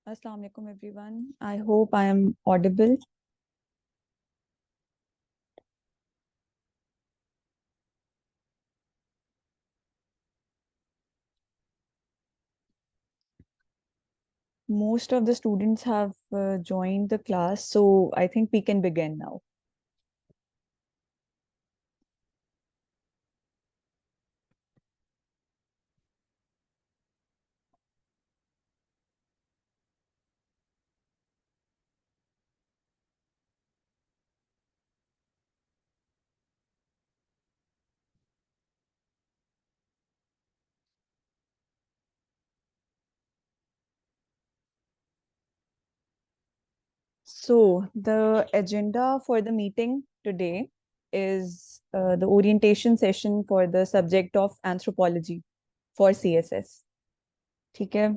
Assalamu alaikum everyone. I hope I am audible. Most of the students have joined the class, so I think we can begin now. So the agenda for the meeting today is the orientation session for the subject of anthropology for CSS. ठीक है.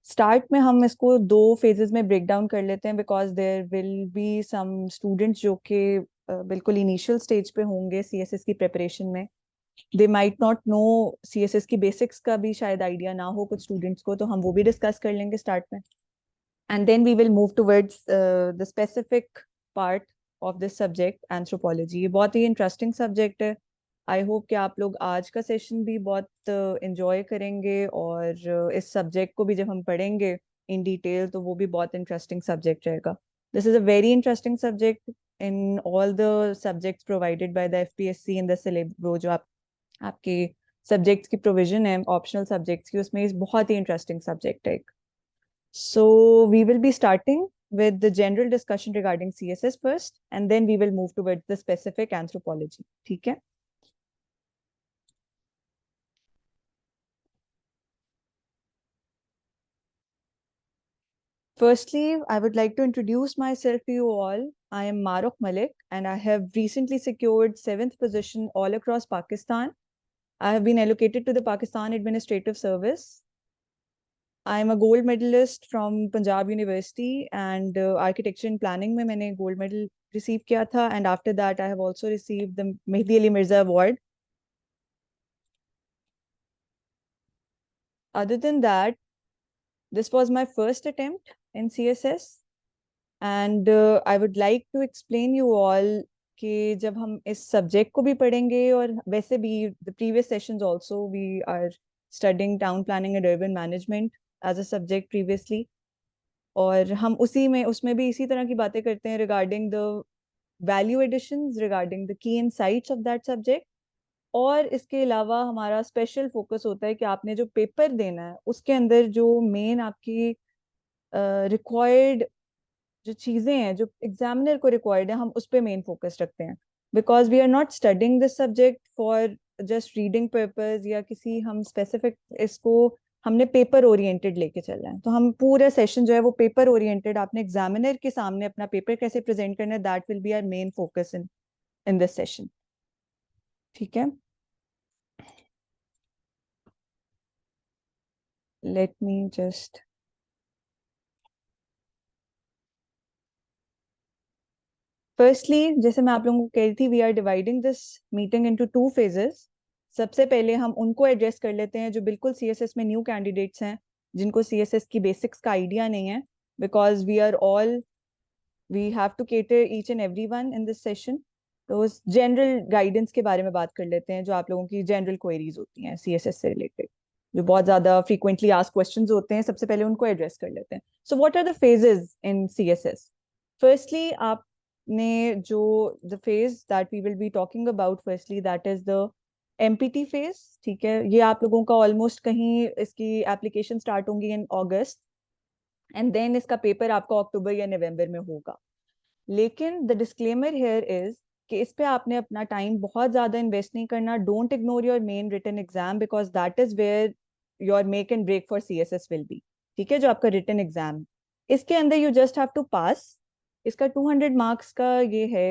Start में हम इसको दो phases में break down कर लेते हैं because there will be some students जो कि बिल्कुल इनिशियल स्टेज पे होंगे सीएसएस की प्रिपरेशन में. They might not know CSS की बेसिक्स का भी शायद आइडिया ना हो कुछ स्टूडेंट्स को, तो हम वो भी डिस्कस कर लेंगे स्टार्ट में. And then we will move towards the specific part of this subject anthropology. ये बहुत ही इंटरेस्टिंग सब्जेक्ट है. आई होप कि आप लोग आज का सेशन भी बहुत इंजॉय करेंगे और इस सब्जेक्ट को भी जब हम पढ़ेंगे इन डिटेल तो वो भी बहुत इंटरेस्टिंग सब्जेक्ट रहेगा. This is a very interesting subject in all the subjects provided by the FPSC in the syllabus. वो जो आपके सब्जेक्ट्स की प्रोविजन है ऑप्शनल सब्जेक्ट्स की, उसमें इस बहुत ही इंटरेस्टिंग सब्जेक्ट है एक. So we will be starting with the general discussion regarding CSS first, and then we will move towards the specific anthropology. ठीक है. Firstly, I would like to introduce myself to you all. I am Maruk Malik and I have recently secured 7th position all across Pakistan. I have been allocated to the Pakistan Administrative Service. I am a gold medalist from Punjab University and architecture and planning में मैंने gold medal receive किया था, and after that I have also received the Mehdi Ali Mirza Award. Other than that, this was my first attempt in CSS. And I would like to explain you all कि जब हम इस subject को भी पढ़ेंगे और वैसे भी the previous sessions also we are studying town planning and urban management as a subject previously, और हम उसी में उसमें भी इसी तरह की बातें करते हैं regarding the value additions, regarding the key insights of that subject. और इसके अलावा हमारा स्पेशल फोकस होता है कि आपने जो पेपर देना है उसके अंदर जो मेन आपकी रिक्वायर्ड जो चीजें हैं जो एग्जामिनर को रिक्वायर्ड है, हम उस पर मेन फोकस रखते हैं. Because we are not studying this subject for just reading purpose या किसी हम स्पेसिफिक, इसको हमने पेपर ओरिएंटेड लेके चल रहे हैं. तो हम पूरा सेशन जो है वो पेपर ओरिएंटेड, आपने एग्जामिनर के सामने अपना पेपर कैसे प्रेजेंट करना है, that will be our main focus in this session. ठीक है. लेट मी जस्ट फर्स्टली, जैसे मैं आप लोगों को कह रही थी, we are dividing this meeting into two phases. सबसे पहले हम उनको एड्रेस कर लेते हैं जो बिल्कुल सीएसएस में न्यू कैंडिडेट्स हैं, जिनको सीएसएस की बेसिक्स का आइडिया नहीं है. Because we have to cater each and every one in this session. तो उस जनरल गाइडेंस के बारे में बात कर लेते हैं, जो आप लोगों की जनरल क्वेरीज होती हैं सीएसएस से रिलेटेड, जो बहुत ज्यादा फ्रीक्वेंटली आस्क्ड क्वेश्चंस होते हैं. सबसे पहले उनको एड्रेस कर लेते हैं. So what are the phases in CSS? Firstly, आपने जो the phase that we will be talking about firstly, that is the MPT phase. ठीक है. ये आप लोगों का ऑलमोस्ट कहीं इसकी एप्लीकेशन स्टार्ट होंगी इन अगस्त, एंड देन इसका पेपर आपका अक्टूबर या नवंबर में होगा. लेकिन द डिस्क्लेमर हियर इज कि इस पे आपने अपना टाइम बहुत ज्यादा इन्वेस्ट नहीं करना. Don't ignore your main written exam because that is where your make and break for CSS will be. ठीक है. जो आपका रिटन एग्जाम, इसके अंदर you just have to pass. इसका 200 मार्क्स का ये है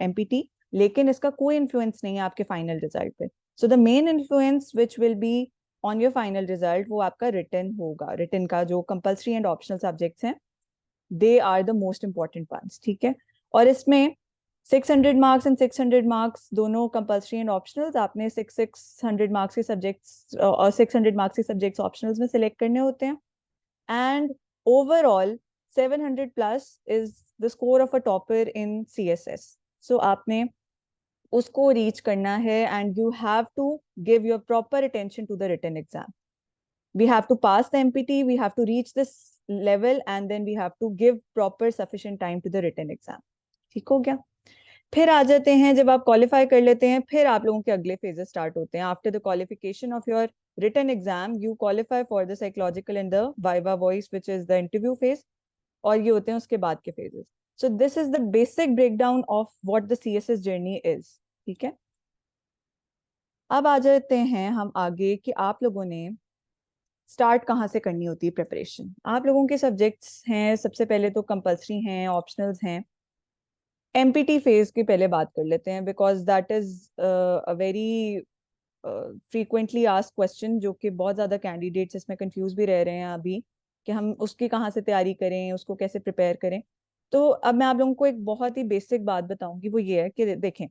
एमपीटी, लेकिन इसका कोई इन्फ्लुएंस नहीं है आपके फाइनल रिजल्ट पे. So the main influence which will be on your final result वो आपका रिटन होगा. रिटन का जो कंपल्सरी एंड ऑप्शनल सब्जेक्ट्स हैं, they are the most important ones. ठीक है. और इसमें 600 मार्क्स एंड 600 मार्क्स दोनों कंपल्सरी एंड ऑप्शनल्स, आपने 600 मार्क्स के सब्जेक्ट्स और 600 मार्क्स के सब्जेक्ट्स ऑप्शनल्स में सिलेक्ट करने होते हैं. And overall 700 plus is the score of a topper in CSS. So आपने उसको रीच करना है and you have to give your proper attention to the written exam. We have to pass the MPT, we have to reach this level and then we have to give proper sufficient time to the written exam. ठीक हो गया? फिर आ जाते हैं, जब आप qualify कर लेते हैं फिर आप लोगों के अगले फेजेस स्टार्ट होते हैं. After the qualification of your written exam you qualify for the psychological and the viva voce which is the interview phase, और ये होते हैं उसके बाद के phases. So this is the basic breakdown of what the CSS journey is. ठीक है, अब आ जाते हैं हम आगे कि आप लोगों ने स्टार्ट कहाँ से करनी होती है प्रिपरेशन. आप लोगों के सब्जेक्ट्स हैं, सबसे पहले तो कंपल्सरी हैं, ऑप्शनल्स हैं. एमपीटी फेज की पहले बात कर लेते हैं because that is a very frequently asked question, जो कि बहुत ज़्यादा कैंडिडेट्स इसमें कंफ्यूज भी रह रहे हैं अभी कि हम उसकी कहाँ से तैयारी करें, उसको कैसे प्रिपेयर करें. तो अब मैं आप लोगों को एक बहुत ही बेसिक बात बताऊंगी, वो ये है कि देखें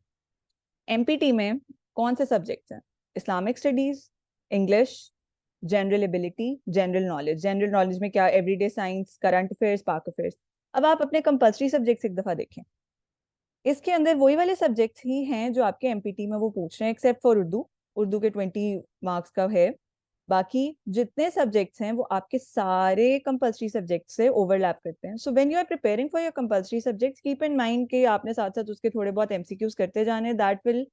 एमपीटी में कौन से सब्जेक्ट्स हैं. Islamic studies, English, general ability, general knowledge. General knowledge में क्या, एवरीडे साइंस, करंट अफेयर्स, पाक अफेयर्स. अब आप अपने कंपल्सरी सब्जेक्ट्स एक दफ़ा देखें, इसके अंदर वही वाले सब्जेक्ट्स ही हैं जो आपके एमपीटी में वो पूछ रहे हैं, एक्सेप्ट फॉर उर्दू. उर्दू के 20 मार्क्स का है. बाकी जितने सब्जेक्ट्स हैं वो आपके सारे कंपल्सरी सब्जेक्ट से ओवरलैप करते हैं. So when you are preparing for your compulsory subjects keep in mind कि आपने साथ साथ उसके थोड़े बहुत एमसीक्यूज करते जाने. That will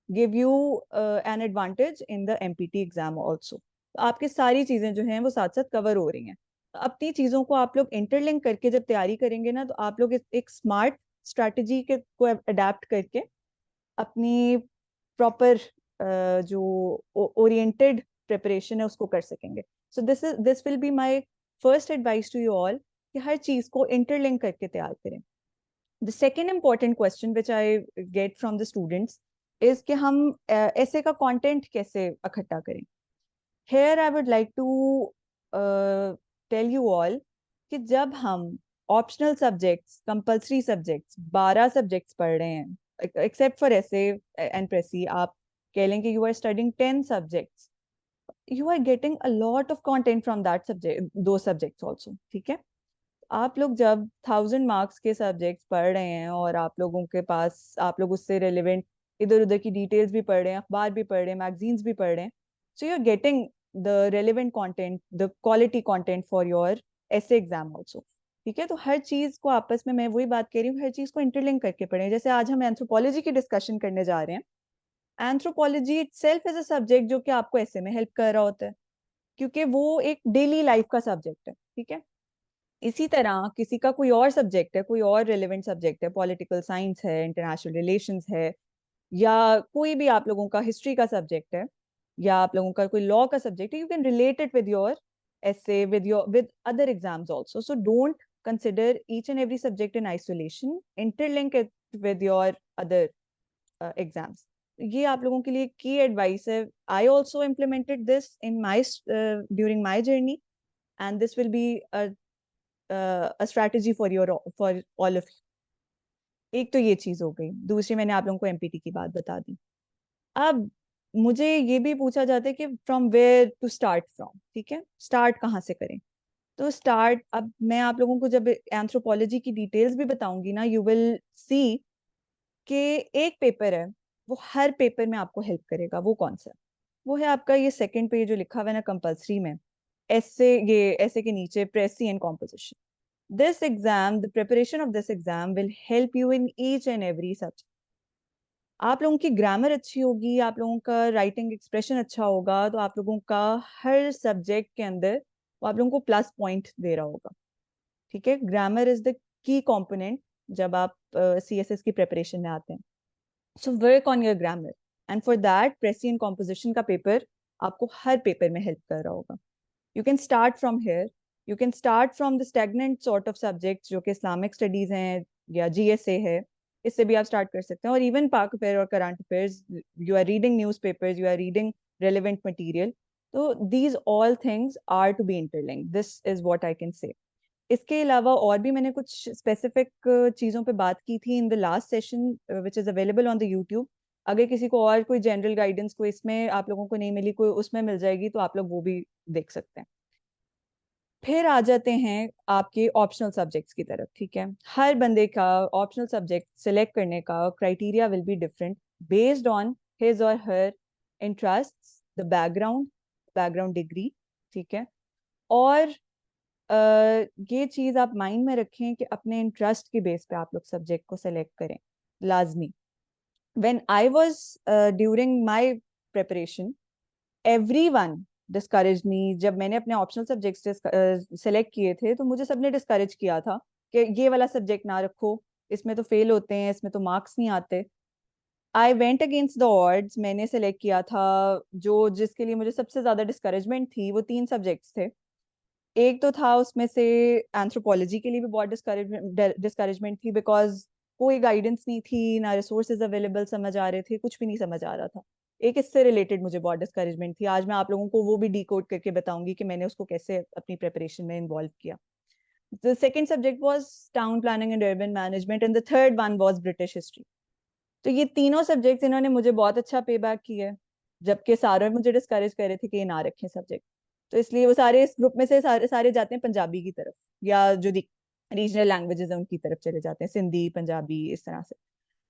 give you an advantage in the empty exam also. आपकी सारी चीजें जो हैं वो साथ साथ कवर हो रही हैं. अपनी चीजों को आप लोग इंटरलिंक करके जब तैयारी करेंगे ना, तो आप लोग एक स्मार्ट स्ट्रैटेजी के को अडेप्ट करके अपनी प्रॉपर जो ओरिएंटेड प्रिपरेशन है उसको कर सकेंगे. So this will be my first advice to you all कि हर चीज को इंटरलिंक करके तैयार करें. The second important question which I get from the students is कि हम ऐसे का कंटेंट कैसे इकट्ठा करें. Here I would like to tell you all कि जब हम optional subjects, compulsory subjects, 12 subjects पढ़ रहे हैं except for essay and precis, आप कह लें कि you are studying 10 subjects, you are getting a lot of content from that subject, दो सब्जेक्ट्स ऑल्सो. ठीक है, आप लोग जब 1000 मार्क्स के सब्जेक्ट्स पढ़ रहे हैं और आप लोगों के पास, आप लोग उससे रिलेवेंट इधर उधर की डिटेल्स भी पढ़ रहे हैं, अखबार भी पढ़ रहे हैं, मैगजीन्स भी पढ़ रहे हैं, so you are getting the relevant content, the quality content for your essay exam also. ठीक है, तो हर चीज को आपस में, मैं वही बात कह रही हूँ, हर चीज को इंटरलिंक करके पढ़ें. जैसे आज हम एंथ्रोपोलॉजी की डिस्कशन करने जा रहे हैं. Anthropology itself is a subject जो कि आपको ऐसे में हेल्प कर रहा होता है, क्योंकि वो एक डेली लाइफ का सब्जेक्ट है. ठीक है, इसी तरह किसी का कोई और सब्जेक्ट है, कोई और रिलेवेंट सब्जेक्ट है, पॉलिटिकल साइंस है, इंटरनेशनल रिलेशंस है, या कोई भी आप लोगों का हिस्ट्री का सब्जेक्ट है, या आप लोगों का कोई लॉ का सब्जेक्ट है, you can relate it with your essay, with other exams also. So don't consider each and every subject in isolation, interlink it with your other exams. ये आप लोगों के लिए की एडवाइस है. I also implemented this in my during my journey, and this will be a strategy for all of you. एक तो ये चीज हो गई. दूसरी, मैंने आप लोगों को एमपीटी की बात बता दी. अब मुझे ये भी पूछा जाता है कि from where to start from. ठीक है, स्टार्ट कहाँ से करें. तो स्टार्ट, अब मैं आप लोगों को जब एंथ्रोपोलॉजी की डिटेल्स भी बताऊंगी ना, यू विल सी कि एक पेपर है वो हर पेपर में आपको हेल्प करेगा. वो कौन सा? वो है आपका ये सेकंड पे जो लिखा हुआ है ना कंपल्सरी में, ऐसे, ये ऐसे के नीचे precis and composition. This exam, the preparation of this exam will help you in each and every subject. आप लोगों की ग्रामर अच्छी होगी, आप लोगों का राइटिंग एक्सप्रेशन अच्छा होगा, तो आप लोगों का हर सब्जेक्ट के अंदर वो आप लोगों को प्लस पॉइंट दे रहा होगा. ठीक है, grammar is the key component जब आप सीएसएस की प्रिपरेशन में आते हैं. So work on your grammar, and for that precis and composition का पेपर आपको हर पेपर में हेल्प कर रहा होगा. You can start from here. You can start from the stagnant sort of subjects जो कि इस्लामिक स्टडीज हैं या जीएसए है, इससे भी आप स्टार्ट कर सकते हैं. और इवन पाक अफेयर और current affairs, you are reading newspapers, you are reading relevant material. तो these all things are to be interlinked. This is what I can say. इसके अलावा और भी मैंने कुछ स्पेसिफिक चीज़ों पे बात की थी in the last session which is available on the YouTube. अगर किसी को और कोई जनरल गाइडेंस को इसमें आप लोगों को नहीं मिली, कोई उसमें मिल जाएगी, तो आप लोग वो भी देख सकते हैं. फिर आ जाते हैं आपके ऑप्शनल सब्जेक्ट्स की तरफ, ठीक है। हर बंदे का ऑप्शनल सब्जेक्ट सिलेक्ट करने का criteria will be different based on his और हर इंटरेस्ट्स, द बैकग्राउंड डिग्री, ठीक है। और ये चीज़ आप माइंड में रखें कि अपने इंटरेस्ट के बेस पे आप लोग सब्जेक्ट को सिलेक्ट करें, लाजमी। When I was during my preparation, everyone discourage me. जब मैंने अपने ऑप्शनल सब्जेक्ट्स सेलेक्ट किए थे तो मुझे सबने डिस्करेज किया था कि ये वाला सब्जेक्ट ना रखो, इसमें तो फेल होते हैं, इसमें तो मार्क्स नहीं आते। I went against the odds, मैंने सेलेक्ट किया था जो जिसके लिए मुझे सबसे ज्यादा डिस्करेजमेंट थी, वो तीन सब्जेक्ट्स थे। एक तो था उसमें से एंथ्रोपोलॉजी के लिए भी बहुत डिस्करेजमेंट थी, बिकॉज कोई गाइडेंस नहीं थी, ना रिसोर्सेज अवेलेबल समझ आ रहे थे, कुछ भी नहीं समझ आ रहा था। एक इससे रिलेटेड मुझे बहुत डिस्करेजमेंट थी। आज मैं आप लोगों को वो भी डिकोड करके बताऊंगी कि मैंने उसको कैसे अपनी प्रिपरेशन में इन्वॉल्व किया। The second subject was town planning and urban management and the third one was British history. तो ये तीनों सब्जेक्ट्स इन्होंने मुझे बहुत अच्छा पे बैक किया है, जबकि सारे मुझे डिस्करेज कर रहे थे कि ये ना रखें सब्जेक्ट। तो इसलिए वो सारे इस ग्रुप में से सारे सारे जाते हैं पंजाबी की तरफ, या जो रीजनल लैंग्वेजेस हैं उनकी तरफ चले जाते हैं, सिंधी, पंजाबी, इस तरह से।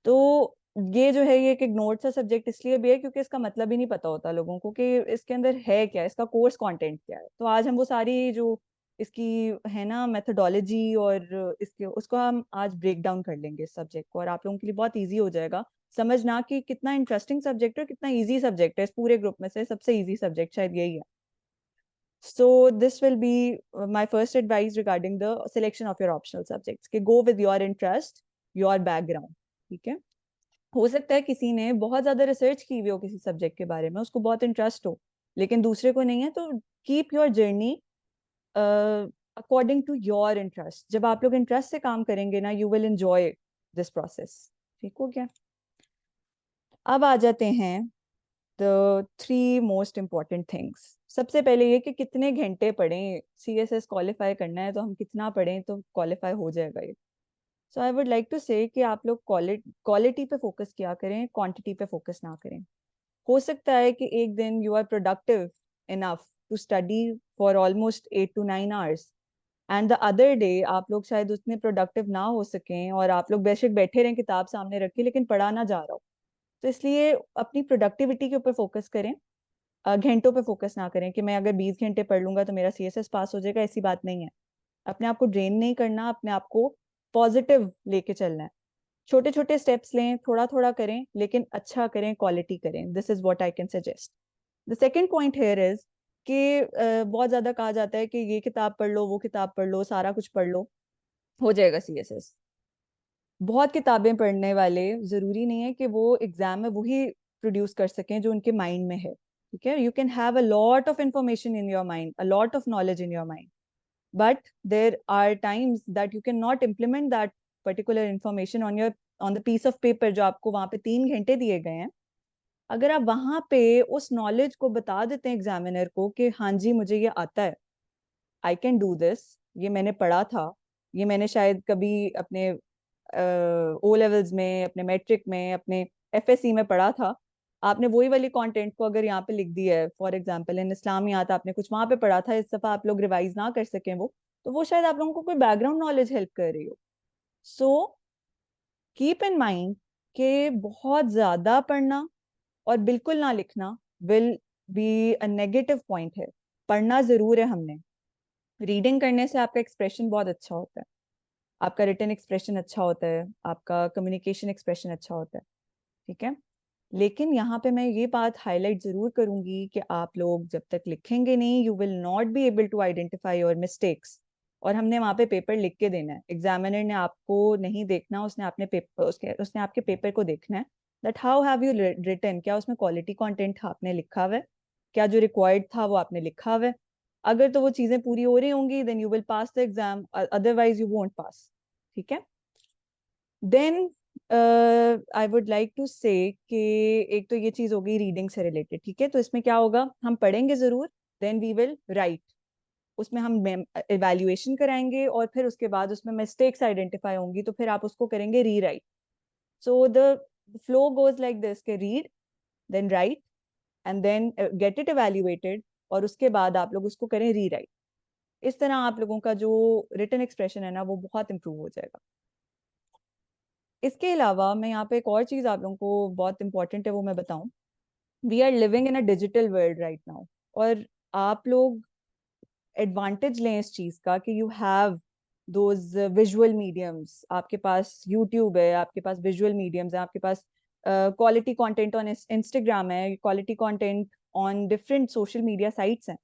तो ये जो है, ये एक इग्नोर्ड सा सब्जेक्ट इसलिए भी है क्योंकि इसका मतलब ही नहीं पता होता लोगों को कि इसके अंदर है क्या, इसका कोर्स कंटेंट क्या है। तो आज हम वो सारी जो इसकी है ना मेथोडोलॉजी और इसके उसको हम आज ब्रेक डाउन कर लेंगे इस सब्जेक्ट को, और आप लोगों के लिए बहुत इजी हो जाएगा समझना कि कितना इंटरेस्टिंग सब्जेक्ट है और कितना इजी सब्जेक्ट है। इस पूरे ग्रुप में से सबसे इजी सब्जेक्ट शायद यही है। So this will be my first advice regarding the selection of your optional subjects, कि go with your interest, your background, ठीक है। हो सकता है किसी ने बहुत ज्यादा रिसर्च की हुई हो किसी सब्जेक्ट के बारे में, उसको बहुत इंटरेस्ट हो, लेकिन दूसरे को नहीं है, तो keep your journey according to your interest. जब आप लोग इंटरेस्ट से काम करेंगे ना, you will enjoy this process. ठीक हो गया। अब आ जाते हैं the three most important things. सबसे पहले ये कि कितने घंटे पढ़ें। CSS क्वालिफाई करना है तो हम कितना पढ़ें तो क्वालिफाई हो जाएगा ये। सो आई वुड लाइक टू से कि आप लोग क्वालिटी पे फोकस किया करें, क्वांटिटी पे फोकस ना करें। हो सकता है कि एक दिन you are productive enough to study for almost 8 to 9 hours, and the other day आप लोग शायद उतने प्रोडक्टिव ना हो सकें और आप लोग बेशक बैठे रहें किताब सामने रखी, लेकिन पढ़ा ना जा रहा हो। तो इसलिए अपनी प्रोडक्टिविटी के ऊपर फोकस करें, घंटों पे फोकस ना करें कि मैं अगर 20 घंटे पढ़ लूंगा तो मेरा CSS पास हो जाएगा। ऐसी बात नहीं है। अपने आप को ड्रेन नहीं करना, अपने आप को पॉजिटिव लेके चलना है। छोटे छोटे स्टेप्स लें, थोड़ा थोड़ा करें, लेकिन अच्छा करें, क्वालिटी करें। This is what I can suggest. The second point here is कि बहुत ज्यादा कहा जाता है कि ये किताब पढ़ लो, वो किताब पढ़ लो, सारा कुछ पढ़ लो, हो जाएगा CSS। बहुत किताबें पढ़ने वाले जरूरी नहीं है कि वो एग्जाम में वही प्रोड्यूस कर सकें जो उनके माइंड में है, ठीक है। You can have a lot of information in your mind, a lot of knowledge in your mind, but there are times that you cannot implement that particular information on your on the piece of paper जो आपको वहां पे 3 घंटे दिए गए हैं। अगर आप वहां पे उस नॉलेज को बता देते हैं एग्जामिनर को कि हाँ जी मुझे ये आता है, आई कैन डू दिस, ये मैंने पढ़ा था, ये मैंने शायद कभी अपने ओ लेवल्स में, अपने मैट्रिक में, अपने FSC में पढ़ा था। आपने वही वाली कंटेंट को अगर यहाँ पे लिख दिया है, फॉर एग्जांपल इन इस्लामियात आपने कुछ वहां पे पढ़ा था, इस दफा आप लोग रिवाइज ना कर सकें वो, तो वो शायद आप लोगों को कोई बैकग्राउंड नॉलेज हेल्प कर रही हो। सो कीप इन माइंड कि बहुत ज्यादा पढ़ना और बिल्कुल ना लिखना will be a negative point है। पढ़ना जरूर है हमने। रीडिंग करने से आपका एक्सप्रेशन बहुत अच्छा होता है, आपका रिटन एक्सप्रेशन अच्छा होता है, आपका कम्युनिकेशन एक्सप्रेशन अच्छा होता है, ठीक है। लेकिन यहाँ पे मैं ये बात हाईलाइट जरूर करूंगी कि आप लोग जब तक लिखेंगे नहीं, you will not be able to identify your mistakes. और हमने वहाँ पे पेपर लिख के देना है, एग्जामिनर ने आपको नहीं देखना, उसने अपने पेपर उसने आपके पेपर को देखना है, that how have you written, क्या उसमें क्वालिटी कंटेंट आपने लिखा हुआ है, क्या जो रिक्वायर्ड था वो आपने लिखा हुआ है। अगर तो वो चीजें पूरी हो रही होंगी then you will pass the exam, otherwise you won't pass, ठीक है। Then I would like to say कि एक तो ये चीज हो गई रीडिंग से रिलेटेड, ठीक है। तो इसमें क्या होगा, हम पढ़ेंगे जरूर, देन वी विल राइट। उसमें हम इवेल्युएशन कराएंगे और फिर उसके बाद उसमें मिस्टेक्स आइडेंटिफाई होंगी तो फिर आप उसको करेंगे rewrite. So the flow goes like this के read, then write, and then get it evaluated, और उसके बाद आप लोग उसको करें री राइट। इस तरह आप लोगों का जो रिटन एक्सप्रेशन है ना वो बहुत इंप्रूव हो जाएगा। इसके अलावा मैं यहाँ पे एक और चीज़ आप लोगों को बहुत इंपॉर्टेंट है वो मैं बताऊं। We are living in a digital world right now, और आप लोग एडवांटेज लें इस चीज का कि you have those visual mediums. आपके पास यूट्यूब है, आपके पास विजुअल मीडियम्स है, आपके पास क्वालिटी कंटेंट ऑन इंस्टाग्राम है, quality content on different social media sites हैं।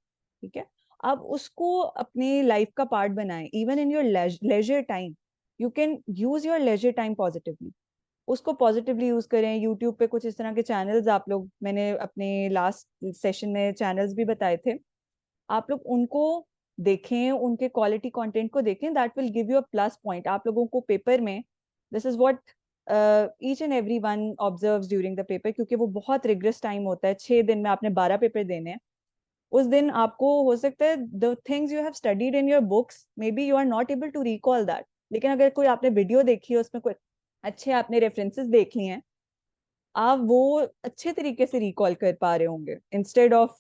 ठीक है, आप उसको अपने लाइफ का पार्ट बनाएं। Even in your leisure time you can use your leisure time positively, उसको पॉजिटिवली यूज करें। यूट्यूब पे कुछ इस तरह के चैनल्स आप लोग, मैंने अपने लास्ट सेशन में चैनल्स भी बताए थे, आप लोग उनको देखें, उनके क्वालिटी कंटेंट को देखें। That will give you a plus point आप लोगों को पेपर में। This is what each and every one observes during the paper, क्योंकि वो बहुत रिग्रेस टाइम होता है। 6 दिन में आपने 12 पेपर देने हैं। उस दिन आपको हो सकता है the things you have studied in your books maybe you are not able to recall that, लेकिन अगर कोई आपने वीडियो देखी है, उसमें कोई अच्छे आपने रेफरेंसेस देख लिए हैं, आप वो अच्छे तरीके से रिकॉल कर पा रहे होंगे, इंस्टेड ऑफ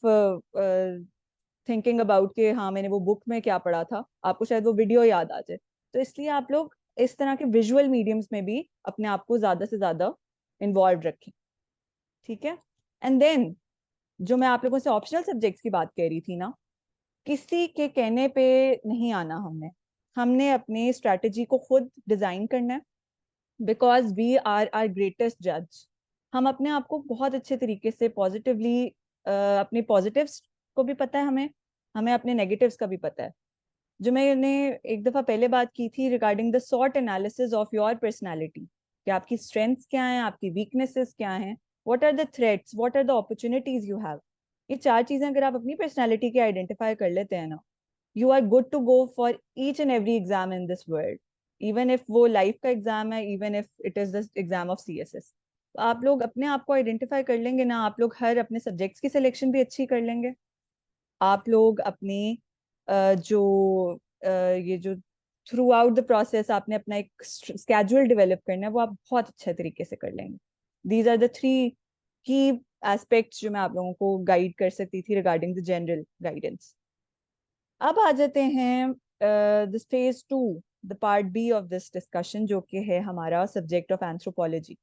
थिंकिंग अबाउट कि हाँ मैंने वो बुक में क्या पढ़ा था, आपको शायद वो वीडियो याद आ जाए। तो इसलिए आप लोग इस तरह के विजुअल मीडियम्स में भी अपने आप को ज्यादा से ज्यादा इन्वॉल्व रखें। ठीक है, एंड देन जो मैं आप लोगों से ऑप्शनल सब्जेक्ट्स की बात कर रही थी ना, किसी के कहने पे नहीं आना। हमने हमने अपनी स्ट्रैटेजी को खुद डिजाइन करना है, because we are our greatest जज। हम अपने आप को बहुत अच्छे तरीके से पॉजिटिवली, अपने पॉजिटिव्स को भी पता है हमें, हमें अपने नेगेटिव्स का भी पता है। जो मैंने एक दफा पहले बात की थी रिगार्डिंग द सॉट एनालिसिस ऑफ योर पर्सनालिटी, कि आपकी स्ट्रेंथ्स क्या हैं, आपकी वीकनेसेस क्या हैं, what are the threats, what are the opportunities you have. ये 4 चीजें अगर आप अपनी पर्सनालिटी के आइडेंटिफाई कर लेते हैं ना, you are good to go for each and every exam in this world. Even if वो लाइफ का एग्जाम है, even if it is the exam of CSS, तो आप लोग अपने आप को आइडेंटिफाई कर लेंगे ना, आप लोग हर अपने सब्जेक्ट्स की सिलेक्शन भी अच्छी कर लेंगे। आप लोग अपनी जो ये जो थ्रू आउट द प्रोसेस आपने अपना एक स्केड्यूल डेवलप करना है, वो आप बहुत अच्छे तरीके से कर लेंगे। दीज आर द 3 की एस्पेक्ट्स जो मैं आप लोगों को गाइड कर सकती थी रिगार्डिंग द जनरल गाइडेंस। अब आ जाते हैं this phase 2, the part B of this discussion, जो कि है हमारा सब्जेक्ट ऑफ एंथ्रोपोलॉजी।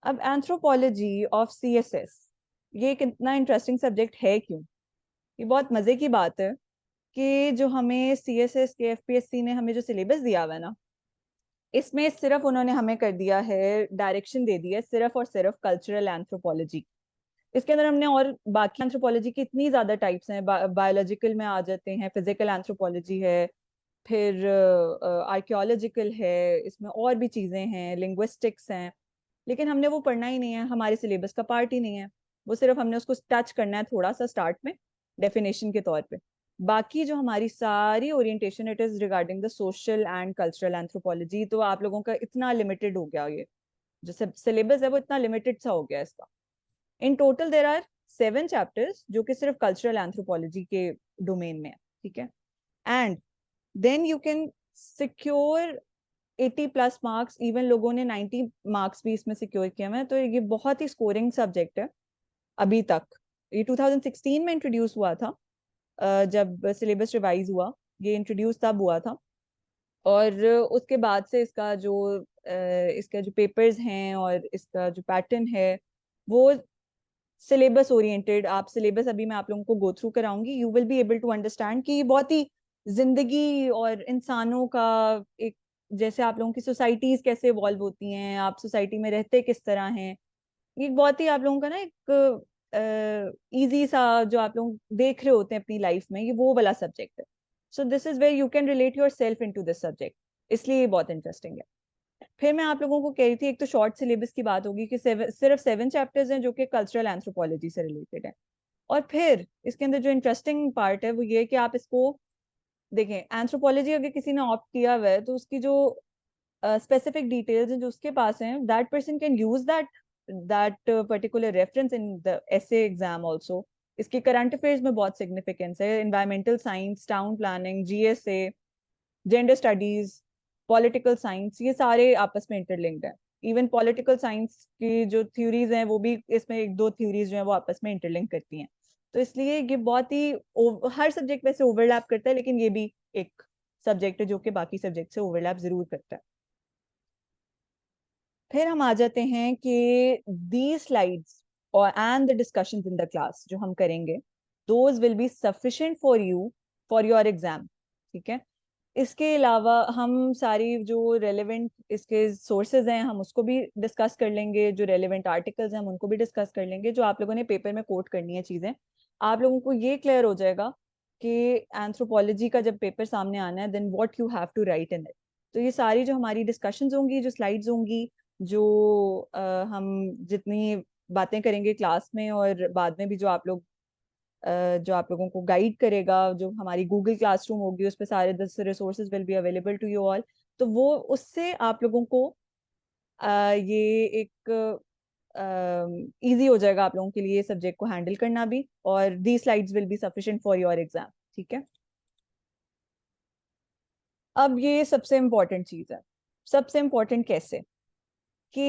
अब एंथ्रोपोलॉजी ऑफ सीएसएस ये एक इतना इंटरेस्टिंग सब्जेक्ट है क्यों? ये बहुत मजे की बात है कि जो हमें सीएसएस के एफपीएससी ने हमें जो सिलेबस दिया हुआ है ना, इसमें सिर्फ उन्होंने हमें कर दिया है, डायरेक्शन दे दी है सिर्फ और सिर्फ कल्चरल एंथ्रोपोलॉजी। इसके अंदर हमने और बाकी एंथ्रोपोलॉजी की इतनी ज्यादा टाइप्स हैं, बायोलॉजिकल में आ जाते हैं, फिजिकल एंथ्रोपोलॉजी है, फिर आर्कियोलॉजिकल है, इसमें और भी चीजें हैं, लिंग्विस्टिक्स हैं। लेकिन हमने वो पढ़ना ही नहीं है, हमारे सिलेबस का पार्ट ही नहीं है। वो सिर्फ हमने उसको टच करना है थोड़ा सा स्टार्ट में, डेफिनेशन के तौर पे। बाकी जो हमारी सारी orientation it is regarding the social and cultural anthropology. तो आप लोगों का इतना लिमिटेड हो गया, ये जो सिलेबस है वो इतना लिमिटेड सा हो गया इसका। In total there are 7 chapters जो कि सिर्फ कल्चरल एंथ्रोपोलॉजी के डोमेन में है। ठीक है, and then you can secure 80+ marks, even लोगों ने 90 मार्क्स भी इसमें सिक्योर किए हुए हैं। तो ये बहुत ही स्कोरिंग सब्जेक्ट है अभी तक। ये 2016 में इंट्रोड्यूस हुआ था, जब सिलेबस रिवाइज हुआ, ये इंट्रोड्यूस तब हुआ था। और उसके बाद से इसका जो पेपर्स हैं और इसका जो पैटर्न है वो सिलेबस ओरिएंटेड। आप सिलेबस अभी मैं आप लोगों को गो थ्रू कराऊंगी, you will be able to understand कि ये बहुत ही जिंदगी और इंसानों का एक, जैसे आप लोगों की सोसाइटीज कैसे इवॉल्व होती हैं, आप सोसाइटी में रहते किस तरह हैं, ये बहुत ही आप लोगों का ना एक इजी सा जो आप लोग देख रहे होते हैं अपनी लाइफ में, ये वो वाला सब्जेक्ट है। So this is where you can relate yourself into this subject, इसलिए ये बहुत इंटरेस्टिंग है। फिर मैं आप लोगों को कह रही थी, एक तो शॉर्ट सिलेबस की बात होगी कि सिर्फ 7 चैप्टर्स हैं जो कि कल्चरल एंथ्रोपोलॉजी से रिलेटेड है। और फिर इसके अंदर जो इंटरेस्टिंग पार्ट है वो ये है कि आप इसको देखें, एंथ्रोपोलॉजी अगर किसी ने ऑप्ट किया हुआ है तो उसकी जो स्पेसिफिक डिटेल्स हैं जो उसके पास हैं, that person can use that particular reference in the essay exam also. इसकी करंट अफेयर्स में बहुत सिग्निफिकेंस है, environmental science, town planning, GSA, gender studies, political science, ये सारे आपस में इंटरलिंक्ड है। इवन पॉलिटिकल साइंस की जो थ्योरीज हैं वो भी इसमें 1-2 थ्योरीज जो है वो आपस में इंटरलिंक करती हैं। तो इसलिए ये बहुत ही हर सब्जेक्ट में से ओवरलैप करता है, लेकिन ये भी एक सब्जेक्ट है जो कि बाकी सब्जेक्ट से ओवरलैप जरूर करता है। फिर हम आ जाते हैं कि दी स्लाइड्स और and the discussions in the class जो हम करेंगे, those will be sufficient for you for your exam. ठीक है, इसके अलावा हम सारी जो रेलेवेंट इसके सोर्सेज हैं हम उसको भी डिस्कस कर लेंगे, जो रेलेवेंट आर्टिकल्स हैं हम उनको भी डिस्कस कर लेंगे, जो आप लोगों ने पेपर में कोट करनी है चीज़ें। आप लोगों को ये क्लियर हो जाएगा कि एंथ्रोपोलॉजी का जब पेपर सामने आना है then what you have to write in it. तो ये सारी जो हमारी डिस्कशंस होंगी, जो स्लाइड्स होंगी, जो हम जितनी बातें करेंगे क्लास में और बाद में भी जो आप लोग जो आप लोगों को गाइड करेगा, जो हमारी गूगल क्लासरूम होगी उस पर सारे resources will be available to you all. तो वो उससे आप लोगों को ये एक इजी हो जाएगा आप लोगों के लिए सब्जेक्ट को हैंडल करना भी, और the slides will be sufficient for your exam. ठीक है, अब ये सबसे इम्पोर्टेंट चीज है। सबसे इम्पोर्टेंट कैसे कि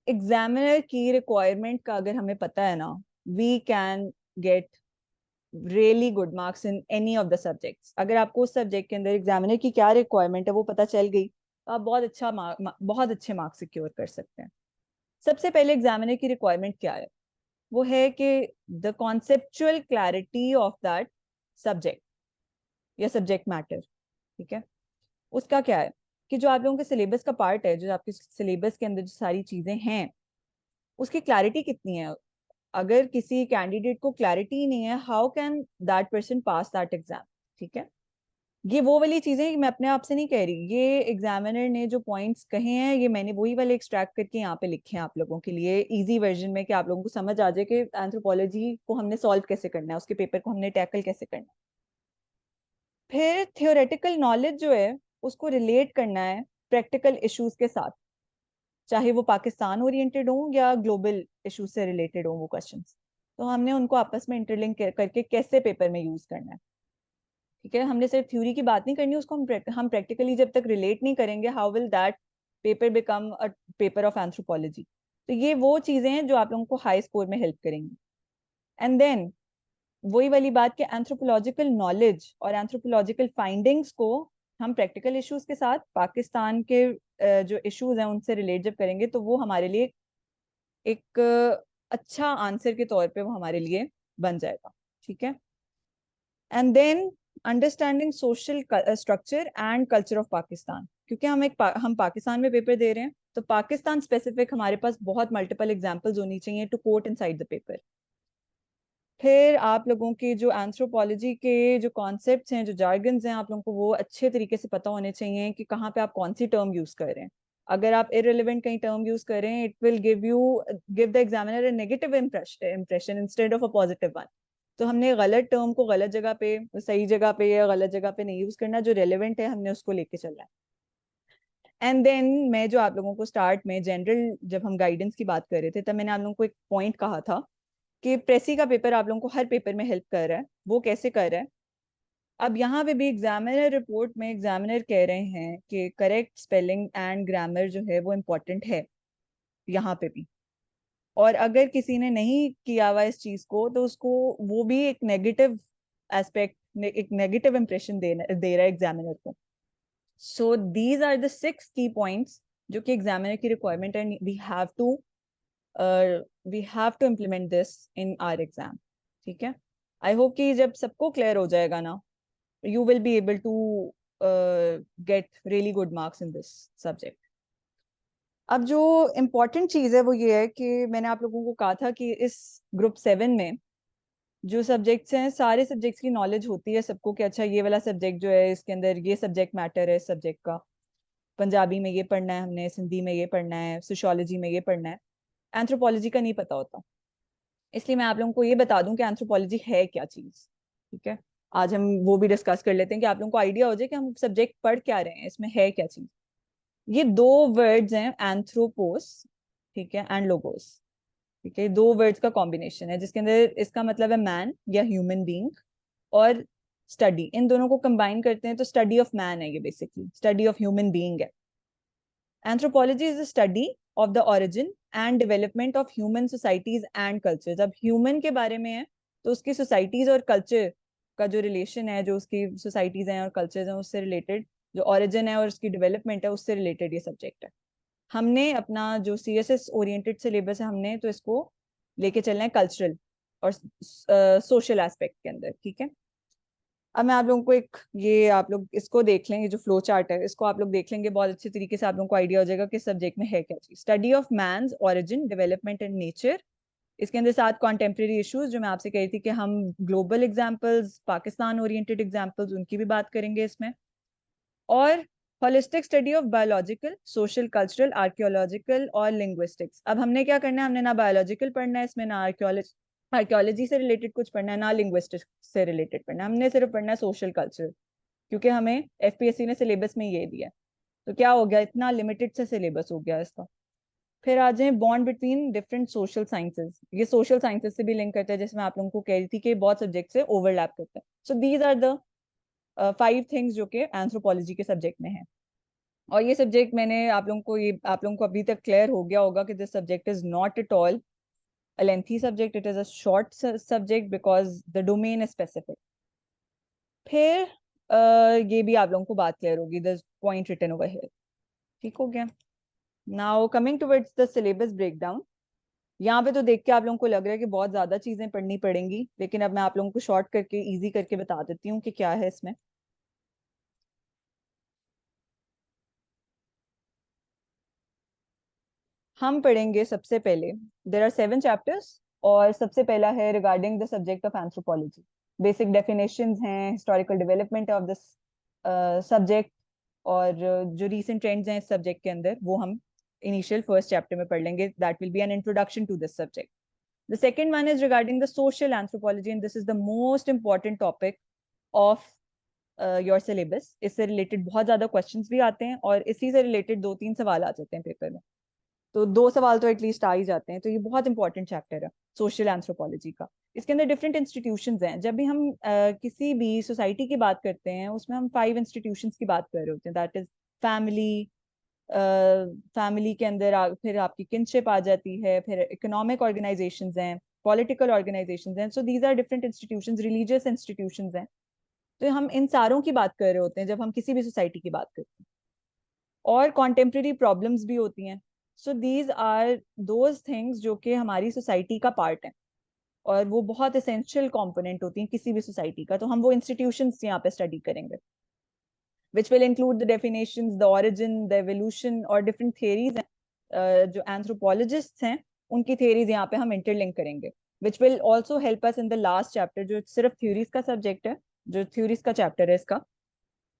एग्जामिनर की रिक्वायरमेंट का अगर हमें पता है ना, we can get really good marks in any of the subjects. अगर आपको उस सब्जेक्ट के अंदर एग्जामिनर की क्या रिक्वायरमेंट है वो पता चल गई तो आप बहुत अच्छे मार्क्स सिक्योर कर सकते हैं। सबसे पहले एग्जामिनर की रिक्वायरमेंट क्या है, वो है कि the conceptual clarity of that subject या सब्जेक्ट मैटर। ठीक है, उसका क्या है कि जो आप लोगों के सिलेबस का पार्ट है, जो आपके सिलेबस के अंदर जो सारी चीजें हैं उसकी क्लैरिटी कितनी है। अगर किसी कैंडिडेट को क्लैरिटी नहीं है, how can that person pass that exam. ठीक है, ये वो वाली चीजें मैं अपने आप से नहीं कह रही, ये एग्जामिनर ने जो पॉइंट्स कहे हैं ये मैंने वही वाले एक्सट्रैक्ट करके यहाँ पे लिखे हैं आप लोगों के लिए इजी वर्जन में, कि आप लोगों को समझ आ जाए कि एंथ्रोपोलॉजी को हमने सॉल्व कैसे करना है, उसके पेपर को हमने टैकल कैसे करना है। फिर थियोरेटिकल नॉलेज जो है उसको रिलेट करना है प्रैक्टिकल इश्यूज के साथ, चाहे वो पाकिस्तान ओरिएंटेड हो या ग्लोबल इश्यूज से रिलेटेड हो वो क्वेश्चंस। तो हमने उनको आपस में इंटरलिंक करके कैसे पेपर में यूज करना है। ठीक है, हमने सिर्फ थ्योरी की बात नहीं करनी, उसको हम प्रैक्टिकली जब तक रिलेट नहीं करेंगे how will that paper become a paper of anthropology. तो ये वो चीजें हैं जो आप लोगों को हाई स्कोर में हेल्प करेंगी। एंड देन वही वाली बात कि एंथ्रोपोलॉजिकल नॉलेज और एंथ्रोपोलॉजिकल फाइंडिंग्स को हम प्रैक्टिकल इश्यूज के साथ पाकिस्तान के जो इश्यूज हैं उनसे रिलेट जब करेंगे तो वो हमारे लिए एक अच्छा आंसर के तौर पे वो हमारे लिए बन जाएगा। ठीक है, and then understanding social structure and culture of Pakistan, क्योंकि हम पाकिस्तान में पेपर दे रहे हैं तो पाकिस्तान स्पेसिफिक हमारे पास बहुत मल्टीपल एग्जांपल्स होनी चाहिए to quote inside the paper. फिर आप लोगों के जो एंथ्रोपोलॉजी के जो कॉन्सेप्ट्स हैं, जो जार्गन्स हैं, आप लोगों को वो अच्छे तरीके से पता होने चाहिए कि कहाँ पे आप कौन सी टर्म यूज कर रहे हैं। अगर आप इररिलेवेंट कहीं टर्म यूज कर रहे हैं it will give the examiner a negative impression instead of a positive one. तो हमने गलत टर्म को गलत जगह पे, सही जगह पे या गलत जगह पे नहीं यूज करना, जो रेलेवेंट है हमने उसको लेके चलना है। एंड देन मैं जो आप लोगों को स्टार्ट में जनरल जब हम गाइडेंस की बात कर रहे थे तब मैंने आप लोगों को एक पॉइंट कहा था कि प्रेसी का पेपर आप लोगों को हर पेपर में हेल्प कर रहा है। वो कैसे कर रहा है, अब यहाँ पे भी एग्जामिनर रिपोर्ट में एग्जामिनर कह रहे हैं कि करेक्ट स्पेलिंग एंड ग्रामर जो है वो इम्पोर्टेंट है यहाँ पे भी। और अगर किसी ने नहीं किया हुआ इस चीज को तो उसको वो भी एक नेगेटिव एस्पेक्ट, एक नेगेटिव इंप्रेशन दे रहा है एग्जामिनर को। सो दीज आर द 6 की पॉइंट्स जो कि एग्जामिनर की रिक्वायरमेंट है, we have to implement this in our exam. ठीक है, आई होप कि जब सबको क्लियर हो जाएगा ना you will be able to get really good marks in this subject. अब जो इम्पोर्टेंट चीज़ है वो ये है कि मैंने आप लोगों को कहा था कि इस ग्रुप 7 में जो सब्जेक्ट्स हैं सारे सब्जेक्ट्स की नॉलेज होती है सबको कि अच्छा ये वाला सब्जेक्ट जो है इसके अंदर ये सब्जेक्ट मैटर है, इस सब्जेक्ट का पंजाबी में ये पढ़ना है, हमने सिंधी में ये पढ़ना है, सोशियोलॉजी में ये पढ़ना है। एंथ्रोपोलॉजी का नहीं पता होता, इसलिए मैं आप लोगों को ये बता दूं कि एंथ्रोपोलॉजी है क्या चीज़। ठीक है, आज हम वो भी डिस्कस कर लेते हैं कि आप लोगों को आइडिया हो जाए कि हम सब्जेक्ट पढ़ क्या रहे हैं, इसमें है क्या चीज़। ये दो वर्ड्स हैं, एंथ्रोपोस, ठीक है, एंड लोगोस। ठीक है, दो वर्ड्स का कॉम्बिनेशन है जिसके अंदर इसका मतलब है मैन या ह्यूमन बीइंग, और स्टडी, इन दोनों को कंबाइन करते हैं तो स्टडी ऑफ मैन है, ये basically study of human being है। Anthropology is the study of the origin and development of human societies and cultures. अब ह्यूमन के बारे में है तो उसकी सोसाइटीज और कल्चर का जो रिलेशन है, जो उसकी सोसाइटीज हैं और कल्चर्स हैं उससे रिलेटेड, जो ओरिजिन है और उसकी डेवलपमेंट है उससे रिलेटेड ये सब्जेक्ट है। हमने अपना जो CSS ओरिएंटेड सिलेबस है, हमने तो इसको लेके चलना है कल्चरल और सोशल एस्पेक्ट के अंदर, ठीक है। अब मैं आप लोगों को एक, ये आप लोग इसको देख लेंगे, जो फ्लो चार्ट है इसको आप लोग देख लेंगे, बहुत अच्छे तरीके से आप लोगों को आइडिया हो जाएगा कि सब्जेक्ट में है क्या चीज। Study of man's origin, development and nature. इसके अंदर 7 कॉन्टेम्प्रेरी इश्यूज, जो मैं आपसे कह रही थी कि हम global examples, Pakistan oriented examples, उनकी भी बात करेंगे इसमें। और holistic study of biological, social, cultural, archaeological और लिंग्विस्टिक्स। अब हमने क्या करना है, हमने ना बायोलॉजिकल पढ़ना है इसमें, ना आर्कियोलॉजी से रिलेटेड कुछ पढ़ना है, ना लिंग्विस्टिक्स से रिलेटेड पढ़ना है, हमने सिर्फ पढ़ना है सोशल कल्चर, क्योंकि हमें FPSC ने सिलेबस में ये दिया है। तो क्या हो गया, इतना लिमिटेड से सिलेबस हो गया इसका। फिर आ जाए bond between different social sciences, ये सोशल साइंसेज से भी लिंक करता है, जैसे मैं आप लोगों को कह रही थी कि बहुत सब्जेक्ट से ओवरलैप करता है। So these are the 5 things जो कि एंथ्रोपोलॉजी के सब्जेक्ट में है। और ये सब्जेक्ट मैंने आप लोगों को, ये आप लोगों को अभी तक क्लियर हो गया होगा कि this subject is not at all a lengthy subject, it is a short subject because the domain is specific. फिर ये भी आप लोगों को बात क्लियर होगी, the point written over here, ठीक हो गया। Now coming towards the syllabus breakdown. यहाँ पे तो देख के आप लोगों को लग रहा है कि बहुत ज्यादा चीजें पढ़नी पड़ेंगी, लेकिन अब मैं आप लोगों को शॉर्ट करके इजी करके बता देती हूँ कि क्या है इसमें। हम पढ़ेंगे सबसे पहले, देर आर 7 चैप्टर्स, और सबसे पहला है regarding the subject of anthropology. Basic definitions हैं, historical development of this subject, और जो रीसेंट ट्रेंड्स हैं इस सब्जेक्ट के अंदर वो हम इनिशियल फर्स्ट चैप्टर में पढ़ लेंगे, that will be an introduction to this subject. The second one is regarding the social anthropology, and this is the most important topic of your syllabus. इससे रिलेटेड बहुत ज्यादा क्वेश्चंस भी आते हैं, और इसी से रिलेटेड 2-3 सवाल आ जाते हैं पेपर में, तो 2 सवाल तो एटलीस्ट आ ही जाते हैं। तो ये बहुत इंपॉर्टेंट चैप्टर है सोशल एंथ्रोपोलॉजी का। इसके अंदर डिफरेंट इंस्टीट्यूशंस हैं। जब भी हम किसी भी सोसाइटी की बात करते हैं, उसमें हम 5 इंस्टीट्यूशंस की बात कर रहे होते हैं, दैट इज फैमिली, फैमिली के अंदर फिर आपकी किनशिप आ जाती है, फिर इकोनॉमिक ऑर्गेनाइजेशंस हैं, पॉलिटिकल ऑर्गेनाइजेशंस हैं, so these are different institutions, religious institutions हैं। तो हम इन सारों की बात कर रहे होते हैं जब हम किसी भी सोसाइटी की बात करते हैं। और कॉन्टेम्प्रेरी प्रॉब्लम्स भी होती हैं। So these are those things जो कि हमारी सोसाइटी का पार्ट है, और वो बहुत एसेंशियल कंपोनेंट होती हैं किसी भी सोसाइटी का। तो हम वो इंस्टीट्यूशंस यहाँ पे स्टडी करेंगे, which will include the definitions, the origin, the evolution और डिफरेंट थियरीज हैं। जो एंथ्रोपोलॉजिस्ट्स हैं उनकी थियरीज यहाँ पे हम इंटरलिंक करेंगे, which will also help us in the last chapter, जो सिर्फ थ्योरीज का सब्जेक्ट है, जो थ्योरीज का चैप्टर है इसका,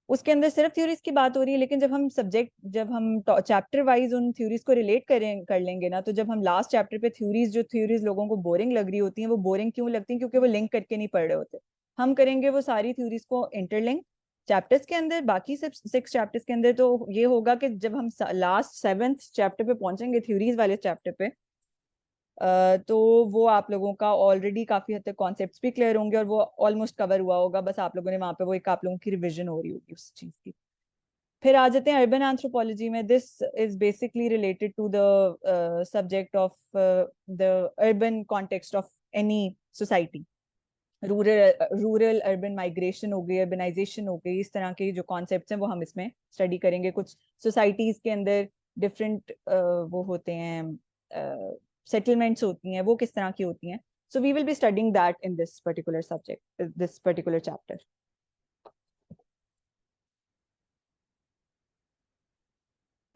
उसके अंदर सिर्फ थ्योरीज की बात हो रही है। लेकिन जब हम चैप्टर वाइज उन थ्योरीज को रिलेट कर लेंगे ना, तो जब हम लास्ट चैप्टर पे जो थ्योरीज लोगों को बोरिंग लग रही होती हैं, वो बोरिंग क्यों लगती हैं, क्योंकि वो लिंक करके नहीं पढ़ रहे होते। हम करेंगे वो सारी थ्योरीज को इंटरलिंक चैप्टर्स के अंदर, बाकी सब 6 चैप्टर्स के अंदर। तो ये होगा कि जब हम लास्ट 7th चैप्टर पे पहुंचेंगे, थ्योरीज वाले चैप्टर पे, तो वो आप लोगों का ऑलरेडी काफी हद तक कॉन्सेप्ट्स भी क्लियर होंगे, और वो ऑलमोस्ट कवर हुआ होगा, बस आप लोगों ने वहां पे वो एक आप लोगों की रिविजन हो रही होगी उस चीज की। फिर आ जाते हैं अर्बन एंथ्रोपोलॉजी में। This is basically related to the subject of the urban context of any society. Rural urban migration हो गई, अर्बनाइजेशन हो गई, इस तरह के जो कॉन्सेप्ट्स हैं वो हम इसमें स्टडी करेंगे। कुछ सोसाइटीज के अंदर डिफरेंट वो होते हैं, सेटलमेंट्स होती हैं, वो किस तरह की होती हैं। So we will be studying that in this particular subject, this particular chapter.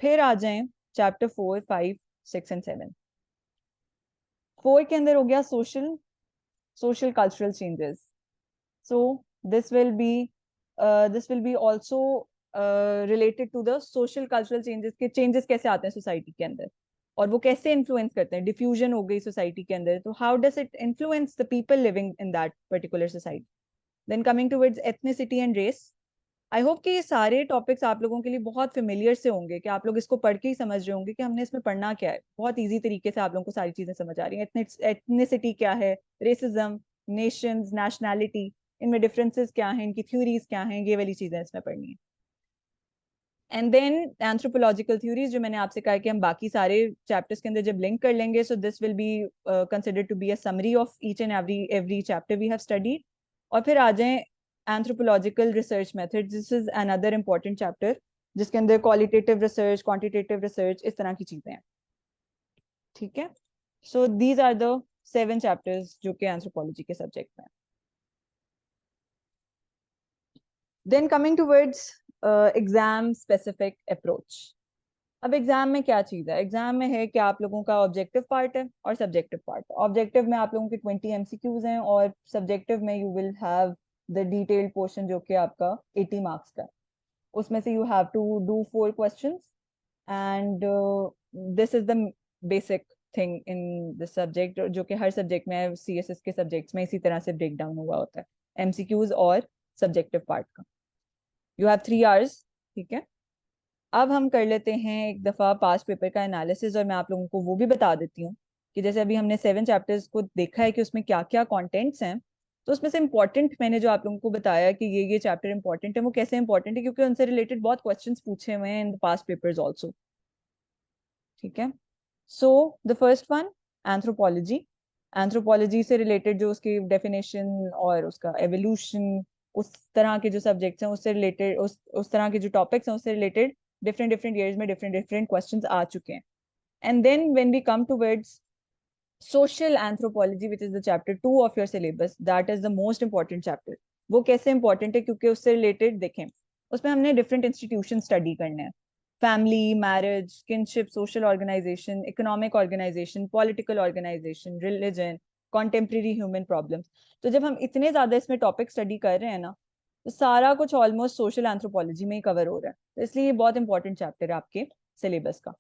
फिर आ जाएं चैप्टर 4, 5, 6 एंड 7। 4 के अंदर हो गया social, social cultural changes. So this will be this will be also related to the social cultural changes, के changes कैसे आते हैं सोसाइटी के अंदर, और वो कैसे इन्फ्लुएंस करते हैं। डिफ्यूजन हो गई सोसाइटी के अंदर, तो how does it influence the people living in that particular society. Then coming towards ethnicity and race. I hope कि ये सारे टॉपिक्स आप लोगों के लिए बहुत फेमिलियर से होंगे, कि आप लोग इसको पढ़ के ही समझ रहे होंगे कि हमने इसमें पढ़ना क्या है। बहुत इजी तरीके से आप लोगों को सारी चीजें समझ आ रही हैं। एथनिसिटी क्या है, रेसिज्म, नेशंस, नेशनैलिटी, इनमें डिफरेंसेस क्या हैं, इनकी थ्योरीज क्या हैं, ये वाली चीजें इसमें पढ़नी है। एंड देन एंथ्रोपोलॉजिकल थ्योरीज, जो मैंने आपसे कहा कि हम बाकी सारे चैप्टर्स के अंदर जब लिंक कर लेंगे, so this will be considered to be a summary of each and every chapter we have studied. और फिर आ जाएं anthropological research method, this is another important chapter जिसके अंदर क्वालिटेटिव रिसर्च, क्वांटिटेटिव रिसर्च, इस तरह की चीजें हैं। ठीक है, so these are the 7 chapters जो कि एंथ्रोपोलॉजी के सब्जेक्ट में। Then coming towards exam specific approach. अब एग्जाम में क्या चीज है, एग्जाम में है कि आप लोगों का ऑब्जेक्टिव पार्ट है और सब्जेक्टिव पार्ट है। ऑब्जेक्टिव में आप लोगों के 20 एमसीक्यूज हैं और सब्जेक्टिव में you will have the detailed portion जो कि आपका 80 मार्क्स का है। उसमें से you have to do 4 questions and this is the basic thing in the subject, जो कि हर सब्जेक्ट में सीएसएस के सब्जेक्ट्स में इसी तरह से ब्रेक डाउन हुआ होता है एमसीक्यूज और सब्जेक्टिव पार्ट का। You have 3 hours. ठीक है, अब हम कर लेते हैं एक दफ़ा पास्ट पेपर का एनालिसिस, और मैं आप लोगों को वो भी बता देती हूँ कि जैसे अभी हमने 7 चैप्टर्स को देखा है कि उसमें क्या क्या कंटेंट्स हैं। तो उसमें से इंपॉर्टेंट मैंने जो आप लोगों को बताया कि ये चैप्टर इंपॉर्टेंट है, वो कैसे इंपॉर्टेंट है, क्योंकि उनसे रिलेटेड बहुत क्वेश्चंस पूछे हुए हैं in the past papers also. ठीक है, so the first one, anthropology. Anthropology से रिलेटेड जो उसकी डेफिनेशन और उसका एवोल्यूशन, उस तरह के जो सब्जेक्ट्स हैं उससे रिलेटेड, उस तरह के जो टॉपिक्स हैं उससे रिलेटेड डिफरेंट डिफरेंट ईयर्स में डिफरेंट डिफरेंट क्वेश्चंस आ चुके हैं। And then when we come towards social anthropology which is the chapter 2 of your syllabus, that is the most important chapter. वो कैसे इंपॉर्टेंट है, क्योंकि उससे रिलेटेड देखें उसमें हमने डिफरेंट इंस्टीट्यूशन स्टडी करने हैं, family, marriage, kinship, social organisation, economic organisation, political organisation, religion, contemporary human problems. तो जब हम इतने ज्यादा इसमें टॉपिक स्टडी कर रहे हैं ना, तो सारा कुछ ऑलमोस्ट सोशल एंथ्रोपोलॉजी में ही कवर हो रहा है, तो इसलिए ये बहुत इंपॉर्टेंट चैप्टर है आपके सिलेबस का।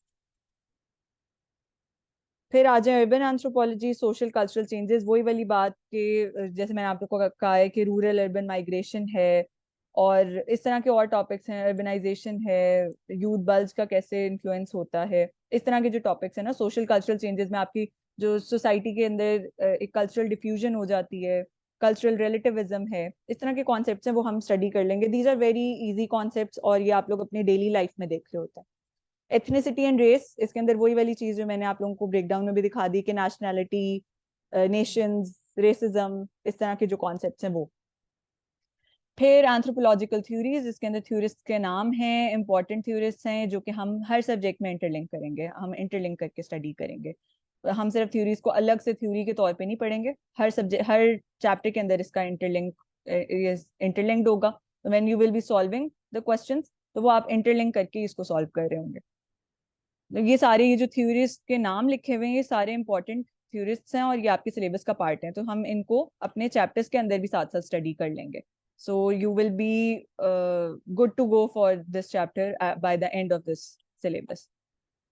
फिर आ जाए urban anthropology, social cultural changes, वही वाली बात कि जैसे मैंने आप लोग को कहा है कि रूरल अर्बन माइग्रेशन है और इस तरह के और टॉपिक्स हैं, अर्बनाइजेशन है, यूथ बल्ज का कैसे इन्फ्लुएंस होता है, इस तरह के जो टॉपिक्स हैं ना सोशल कल्चरल चेंजेस में, आपकी जो सोसाइटी के अंदर एक कल्चरल डिफ्यूजन हो जाती है, कल्चरल रिलेटिविज्म है, इस तरह के कॉन्सेप्ट्स हैं, वो हम स्टडी कर लेंगे। These are very easy concepts और ये आप लोग अपनी डेली लाइफ में देख रहे होते हैं। एथनिसिटी एंड रेस, इसके अंदर वही वाली चीज जो मैंने आप लोगों को ब्रेकडाउन में भी दिखा दी कि नेशनैलिटी, नेशंस, रेसिज्म, इस तरह के जो कॉन्सेप्ट्स हैं वो। फिर एंथ्रोपोलॉजिकल थ्योरीज, इसके अंदर थ्योरिस्ट के नाम हैं, इंपॉर्टेंट थ्योरिस्ट हैं जो कि हम हर सब्जेक्ट में इंटरलिंक करेंगे, हम इंटरलिंक करके स्टडी करेंगे। हम सिर्फ थ्योरीज को अलग से थ्योरी के तौर पे नहीं पढ़ेंगे, हर सब्जेक्ट हर चैप्टर के अंदर इसका इंटरलिंक्ड होगा। तो when you will be solving the questions, तो वो आप इंटरलिंक करके इसको सॉल्व कर रहे होंगे। ये सारे ये जो थ्योरिस्ट के नाम लिखे हुए हैं ये सारे इंपॉर्टेंट थ्योरिस्ट्स हैं और ये आपके सिलेबस का पार्ट है, तो हम इनको अपने चैप्टर्स के अंदर भी साथ साथ स्टडी कर लेंगे। So you will be good to go for this chapter by the end of this syllabus.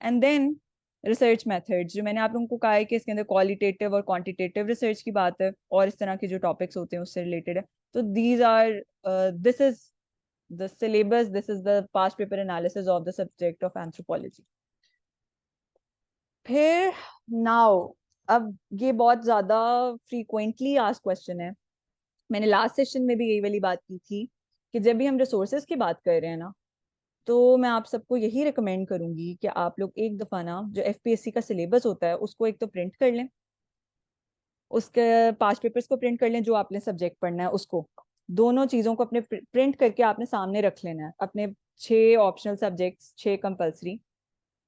And then research methods, जो मैंने आप लोगों को कहा है कि इसके अंदर क्वालिटेटिव और क्वांटिटेटिव रिसर्च की बात है और इस तरह के जो टॉपिक्स होते हैं उससे रिलेटेड है। तो these are this is the syllabus, this is the past paper analysis of the subject of anthropology. फिर नाउ, अब ये बहुत ज्यादा फ्रीक्वेंटली आस्क क्वेश्चन है। मैंने लास्ट सेशन में भी यही वाली बात की थी कि जब भी हम रिसोर्सेज की बात कर रहे हैं ना, तो मैं आप सबको यही रिकमेंड करूंगी कि आप लोग एक दफा ना जो एफपीएससी का सिलेबस होता है उसको एक तो प्रिंट कर लें, उसके पांच पेपर्स को प्रिंट कर लें, जो आपने सब्जेक्ट पढ़ना है उसको, दोनों चीजों को अपने प्रिंट करके आपने सामने रख लेना है, अपने 6 ऑप्शनल सब्जेक्ट्स, 6 कंपलसरी।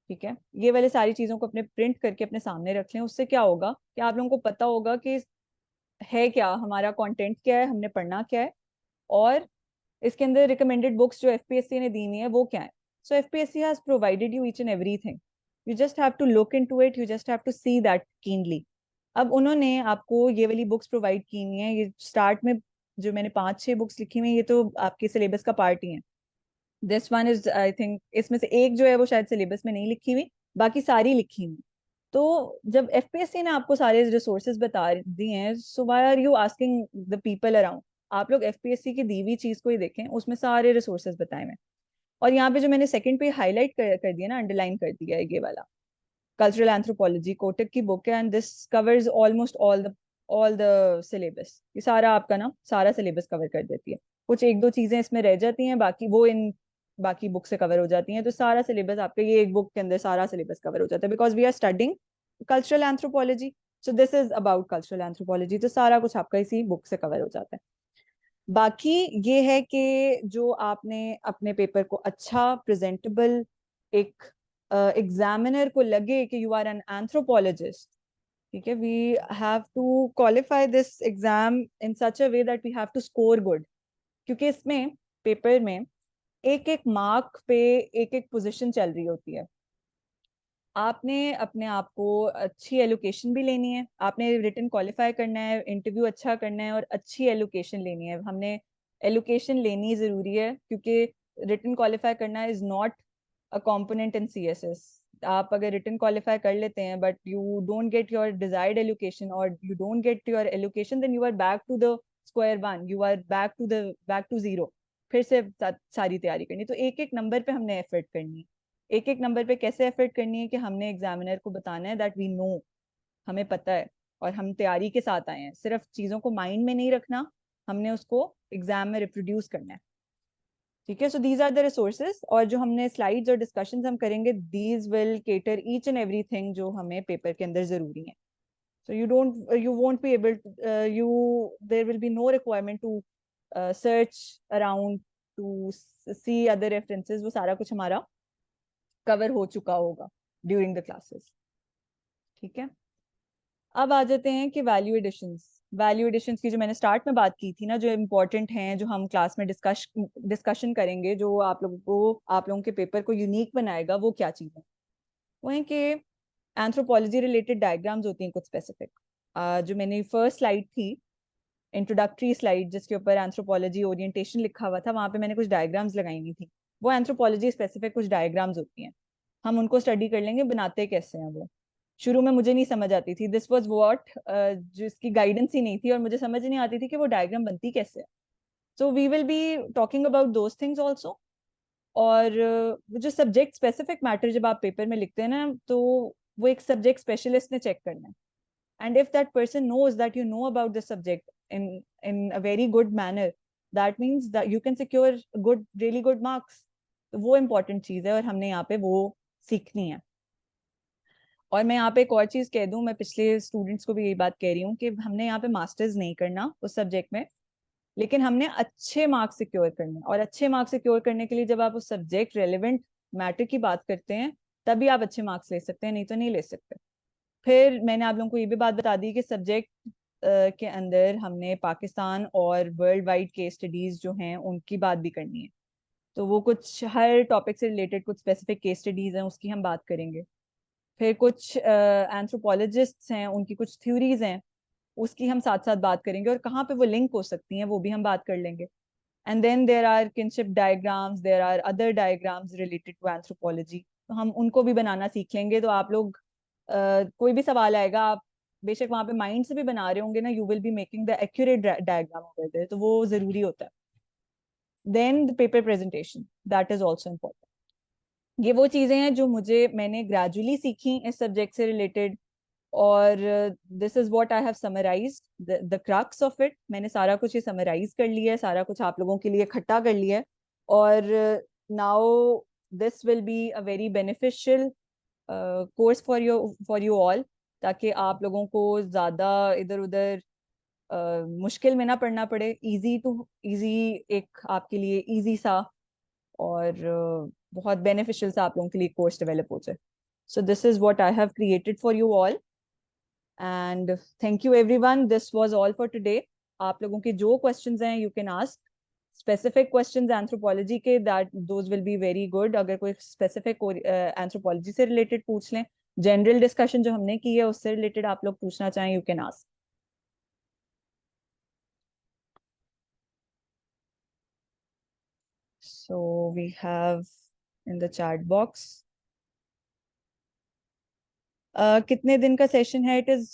ठीक है, ये वाले सारी चीजों को अपने प्रिंट करके अपने सामने रख लें। उससे क्या होगा कि आप लोगों को पता होगा कि है क्या हमारा कंटेंट, क्या है, हमने पढ़ना क्या है, और इसके अंदर रिकमेंडेड बुक्स जो एफपीएससी ने दी हुई है वो क्या है। So FPSC has provided you each and everything, you just have to look into it, you just have to see that keenly. अब उन्होंने आपको ये वाली बुक्स प्रोवाइड की हुई है, ये स्टार्ट में जो मैंने 5-6 बुक्स लिखी हुई है ये तो आपके सिलेबस का पार्ट ही है। This one is I think, इसमें से एक जो है वो शायद सिलेबस में नहीं लिखी हुई, बाकी सारी लिखी हुई। तो जब एफपीएससी ने आपको सारे रिसोर्सेज बता दिए हैं, so why are you asking the people around. आप लोग एफपीएससी की दी हुई चीज को ही देखें, उसमें सारे रिसोर्सेज बताए हुए हैं। और यहाँ पे जो मैंने सेकंड पे हाईलाइट कर दिया ना, अंडरलाइन कर दिया है, ये वाला कल्चरल एंथ्रोपोलॉजी, कोटक की बुक है, and this covers almost all the syllabus. ये सारा आपका ना सारा सिलेबस कवर कर देती है। कुछ एक दो चीजें इसमें रह जाती हैं, बाकी वो इन बाकी बुक से कवर हो जाती हैं। तो सारा सिलेबस आपका ये एक बुक के अंदर सारा सिलेबस कवर हो जाता है, because we are studying cultural anthropology. So this is about cultural anthropology, तो सारा कुछ आपका इसी बुक से कवर हो जाता है। बाकी ये है कि जो आपने अपने पेपर को अच्छा प्रेजेंटेबल एक एग्जामिनर को लगे कि यू आर एन एंथ्रोपोलॉजिस्ट, ठीक है, we have to qualify this exam in such a way that we have to score good. क्योंकि इसमें पेपर में एक एक मार्क पे एक एक पोजीशन चल रही होती है। आपने अपने आप को अच्छी एलोकेशन भी लेनी है, आपने रिटन क्वालिफाई करना है, इंटरव्यू अच्छा करना है और अच्छी एलोकेशन लेनी है। हमने एलोकेशन लेनी ज़रूरी है क्योंकि रिटन क्वालिफाई करना is not a component in CSS. आप अगर रिटन क्वालिफाई कर लेते हैं but you don't get your desired allocation और you don't get your allocation, then you are back to the square one, you are back to zero. फिर से सारी तैयारी करनी, तो एक एक नंबर पे हमने एफर्ट करनी है। एक एक नंबर पे कैसे एफर्ट करनी है कि हमने एग्जामिनर को बताना है दैट वी नो, हमें पता है और हम तैयारी के साथ आए हैं, सिर्फ चीज़ों को माइंड में नहीं रखना, हमने उसको एग्जाम में रिप्रोड्यूस करना है। ठीक है, so these are the resources, और जो हमने स्लाइड्स और डिस्कशंस हम करेंगे, these will cater each and everything जो हमें पेपर के अंदर जरूरी है। So you won't be able, you there will be no requirement to search around to see other references, वो सारा कुछ हमारा कवर हो चुका होगा ड्यूरिंग द क्लासेस। ठीक है, अब आ जाते हैं कि वैल्यू एडिशंस। वैल्यू एडिशंस की जो मैंने स्टार्ट में बात की थी ना, जो इम्पोर्टेंट हैं, जो हम क्लास में डिस्कशन करेंगे, जो आप लोगों को, आप लोगों के पेपर को यूनिक बनाएगा, वो क्या चीज़ है? वो है कि एंथ्रोपोलॉजी रिलेटेड डायग्राम्स होती हैं कुछ स्पेसिफिक। जो मैंने फर्स्ट स्लाइड थी, इंट्रोडक्टरी स्लाइड, जिसके ऊपर एंथ्रोपोलॉजी ओरिएंटेशन लिखा हुआ था, वहां पे मैंने कुछ डायग्राम्स लगाई हुई थी। वो एंथ्रोपोलॉजी स्पेसिफिक कुछ डायग्राम्स होती हैं, हम उनको स्टडी कर लेंगे बनाते कैसे हैं वो। शुरू में मुझे नहीं समझ आती थी, दिस वाज व्हाट, जिसकी गाइडेंस ही नहीं थी और मुझे समझ नहीं आती थी कि वो डायग्राम बनती कैसे है। So we will be talking about those things also. और जो सब्जेक्ट स्पेसिफिक मैटर जब आप पेपर में लिखते हैं ना, तो वो एक सब्जेक्ट स्पेशलिस्ट ने चेक करना है। And if that person knows that you know about the subject in a very good manner, that means that you can secure good, really good marks. तो वो important चीज है और हमने यहाँ पे वो सीखनी है। और मैं यहाँ पे एक और चीज कह दूं, मैं पिछले स्टूडेंट्स को भी यही बात कह रही हूँ कि हमने यहाँ पे मास्टर्स नहीं करना उस सब्जेक्ट में, लेकिन हमने अच्छे मार्क्स सिक्योर करने, और अच्छे मार्क्स सिक्योर करने के लिए जब आप उस सब्जेक्ट रेलिवेंट मैटर की बात करते हैं, तभी आप अच्छे मार्क्स ले सकते हैं, नहीं तो नहीं ले सकते। फिर मैंने आप लोगों को ये भी बात बता दी कि सब्जेक्ट के अंदर हमने पाकिस्तान और वर्ल्ड वाइड केस स्टडीज जो हैं उनकी बात भी करनी है। तो वो कुछ हर टॉपिक से रिलेटेड कुछ स्पेसिफिक केस स्टडीज हैं, उसकी हम बात करेंगे। फिर कुछ एंथ्रोपोलॉजिस्ट्स हैं, उनकी कुछ थ्योरीज हैं, उसकी हम साथ साथ बात करेंगे, और कहाँ पे वो लिंक हो सकती हैं वो भी हम बात कर लेंगे। And then there are kinship diagrams, there are other diagrams related to anthropology, तो हम उनको भी बनाना सीख लेंगे। तो आप लोग कोई भी सवाल आएगा, आप बेशक वहां पे माइंड से भी बना रहे होंगे ना, you will be making the accurate diagram over there, तो वो जरूरी होता है। Then the paper presentation, that is also important. ये वो चीजें हैं जो मैंने ग्रेजुअली सीखी इस सब्जेक्ट से रिलेटेड, और this is what I have summarised the crux of it. मैंने सारा कुछ ये समराइज कर लिया है, सारा कुछ आप लोगों के लिए इकट्ठा कर लिया है। और now this will be a very beneficial course for you all, ताकि आप लोगों को ज़्यादा इधर उधर मुश्किल में ना पड़ना पड़े। इजी टू इजी, एक आपके लिए इजी सा और बहुत बेनिफिशियल सा आप लोगों के लिए कोर्स डेवलप हो जाए। So this is what I have created for you all, and thank you everyone, this was all for today. आप लोगों के जो क्वेश्चंस हैं you can ask, specific questions anthropology के, that those will be very good. अगर कोई specific anthropology से related पूछ लें, जनरल डिस्कशन जो हमने की है उससे रिलेटेड आप लोग पूछना चाहें, you can ask. So we have in the chat box, कितने दिन का सेशन है? It is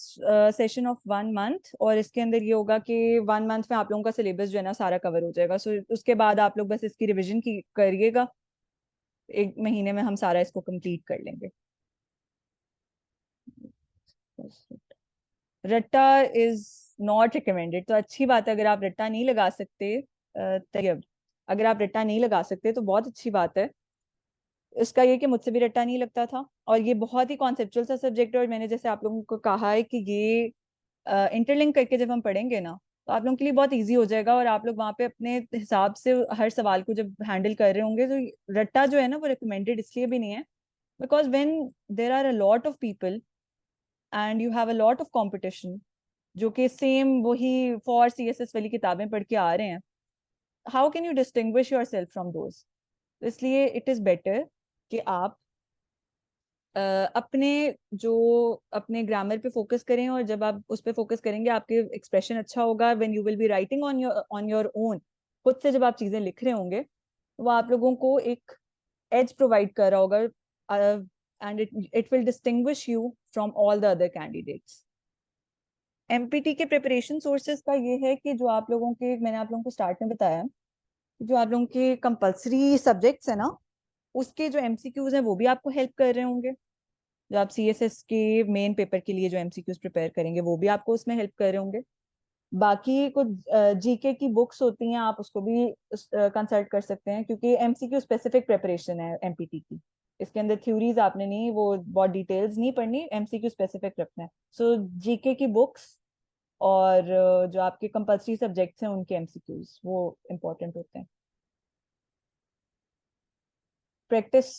session of 1 month, और इसके अंदर ये होगा कि 1 मंथ में आप लोगों का सिलेबस जो है ना सारा कवर हो जाएगा। सो उसके बाद आप लोग बस इसकी रिविजन की करिएगा, 1 महीने में हम सारा इसको कंप्लीट कर लेंगे। रट्टा इज नॉट रिकमेंडेड, तो अच्छी बात है, अगर आप रट्टा नहीं लगा सकते तैयब, अगर आप रट्टा नहीं लगा सकते तो बहुत अच्छी बात है। इसका ये कि मुझसे भी रट्टा नहीं लगता था, और ये बहुत ही कॉन्सेप्चुअल सा सब्जेक्ट है, और मैंने जैसे आप लोगों को कहा है कि ये इंटरलिंक करके जब हम पढ़ेंगे ना, तो आप लोगों के लिए बहुत इजी हो जाएगा, और आप लोग वहाँ पे अपने हिसाब से हर सवाल को जब हैंडल कर रहे होंगे, तो रट्टा जो है ना वो रिकमेंडेड इसलिए भी नहीं है, because when there are a lot of people and you have a lot of competition जो कि सेम वही फॉर सीएसएस वाली किताबें पढ़ के आ रहे हैं, how can you distinguish your self from those. इसलिए इट इज बेटर कि आप अपने जो अपने ग्रामर पे फोकस करें, और जब आप उस पे फोकस करेंगे आपके एक्सप्रेशन अच्छा होगा। When you will be writing on your own, खुद से जब आप चीजें लिख रहे होंगे, तो वो आप लोगों को एक एज प्रोवाइड कर रहा होगा, and it will distinguish you from all the other candidates. Empty के प्रिपरेशन सोर्सेज का ये है कि जो आप लोगों के, मैंने आप लोगों को स्टार्ट में बताया, जो आप लोगों के कंपलसरी सब्जेक्ट्स है ना, उसके जो एमसीक्यूज हैं वो भी आपको हेल्प कर रहे होंगे। जो आप सीएसएस के मेन पेपर के लिए जो एमसीक्यूज प्रिपेयर करेंगे वो भी आपको उसमें हेल्प कर रहे होंगे। बाकी कुछ जीके की बुक्स होती हैं, आप उसको भी कंसल्ट कर सकते हैं, क्योंकि एमसीक्यू स्पेसिफिक प्रिपरेशन है एमपीटी की। इसके अंदर थ्योरीज आपने नहीं, वो बहुत डिटेल्स नहीं पढ़नी, एमसीक्यू स्पेसिफिक रखना है। सो जीके की बुक्स और जो आपके कंपल्सरी सब्जेक्ट्स हैं उनके एमसीक्यूज वो इम्पोर्टेंट होते हैं। Practice,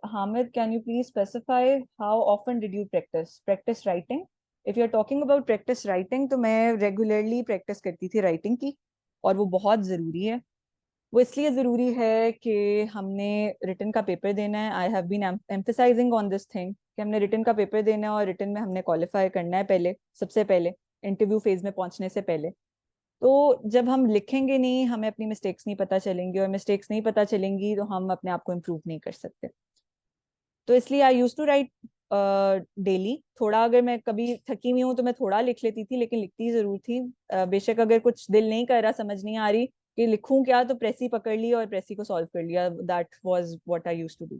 Hamid, can you please specify how often did you practice writing? If you are talking about practice writing, तो मैं regularly practice करती थी writing की, और वो बहुत ज़रूरी है। वो इसलिए ज़रूरी है कि हमने written का पेपर देना है। I have been emphasizing on this thing कि हमने written का पेपर देना है, और written में हमने qualify करना है पहले, सबसे पहले इंटरव्यू फेज में पहुंचने से पहले। तो जब हम लिखेंगे नहीं, हमें अपनी मिस्टेक्स नहीं पता चलेंगी, और मिस्टेक्स नहीं पता चलेंगी तो हम अपने आप को इम्प्रूव नहीं कर सकते। तो इसलिए आई यूज टू राइट डेली। थोड़ा अगर मैं कभी थकी हुई हूँ तो मैं थोड़ा लिख लेती थी, लेकिन लिखती जरूर थी। बेशक अगर कुछ दिल नहीं कर रहा, समझ नहीं आ रही कि लिखूं क्या, तो प्रेसी पकड़ ली और प्रेसी को सॉल्व कर लिया। That was what I used to do.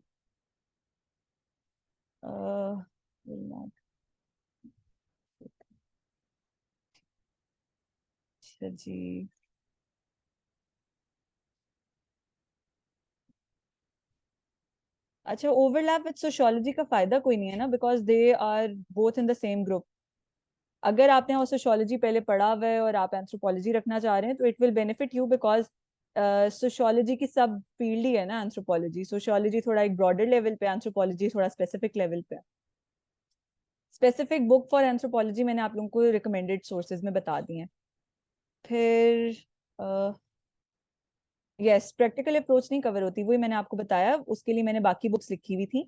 अच्छा जी। अच्छा, ओवरलैप विद सोशियोलॉजी का फायदा कोई नहीं है ना, because they are both in the same group. अगर आपने और सोशियोलॉजी पहले पढ़ा हुआ है और आप एंथ्रोपोलॉजी रखना चाह रहे हैं, तो it will benefit you, because sociology की सब फील्ड ही है ना एंथ्रोपोलॉजी। सोशियोलॉजी थोड़ा एक ब्रॉडर लेवल पे, एंथ्रोपोलॉजी थोड़ा स्पेसिफिक लेवल पे। स्पेसिफिक बुक फॉर एंथ्रोपोलॉजी मैंने आप लोगों को रिकमेंडेड सोर्सेज में बता दी हैं। फिर यस, प्रैक्टिकल अप्रोच नहीं कवर होती, वही मैंने आपको बताया, उसके लिए मैंने बाकी बुक्स लिखी हुई थी।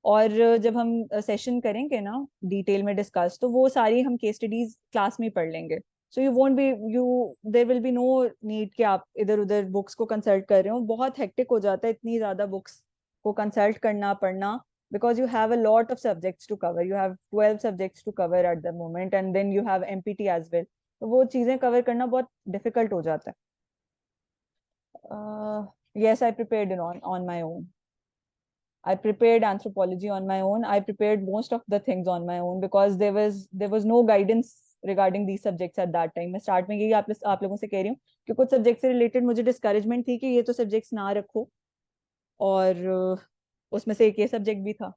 और जब हम सेशन करेंगे ना डिटेल में डिस्कस, तो वो सारी हम केस स्टडीज क्लास में ही पढ़ लेंगे। So you won't be you there will be no need कि आप इधर उधर बुक्स को कंसल्ट कर रहे हो। बहुत हेक्टिक हो जाता है इतनी ज्यादा बुक्स को कंसल्ट करना पढ़ना, because you have a lot of subjects to cover. You have 12 subjects to cover at the moment, and then you have MPT as well. तो वो चीजें कवर करना बहुत डिफिकल्ट हो जाता है। Yes, I prepared it on my own. I prepared anthropology on my own. I prepared most of the things on my own because there was no guidance regarding these subjects at that time. मैं start में यही आप लोगों से कह रही हूँ कि कुछ सब्जेक्ट से रिलेटेड मुझे डिस्करेजमेंट थी कि ये तो सब्जेक्ट्स ना रखो, और उसमें से एक ये सब्जेक्ट भी था।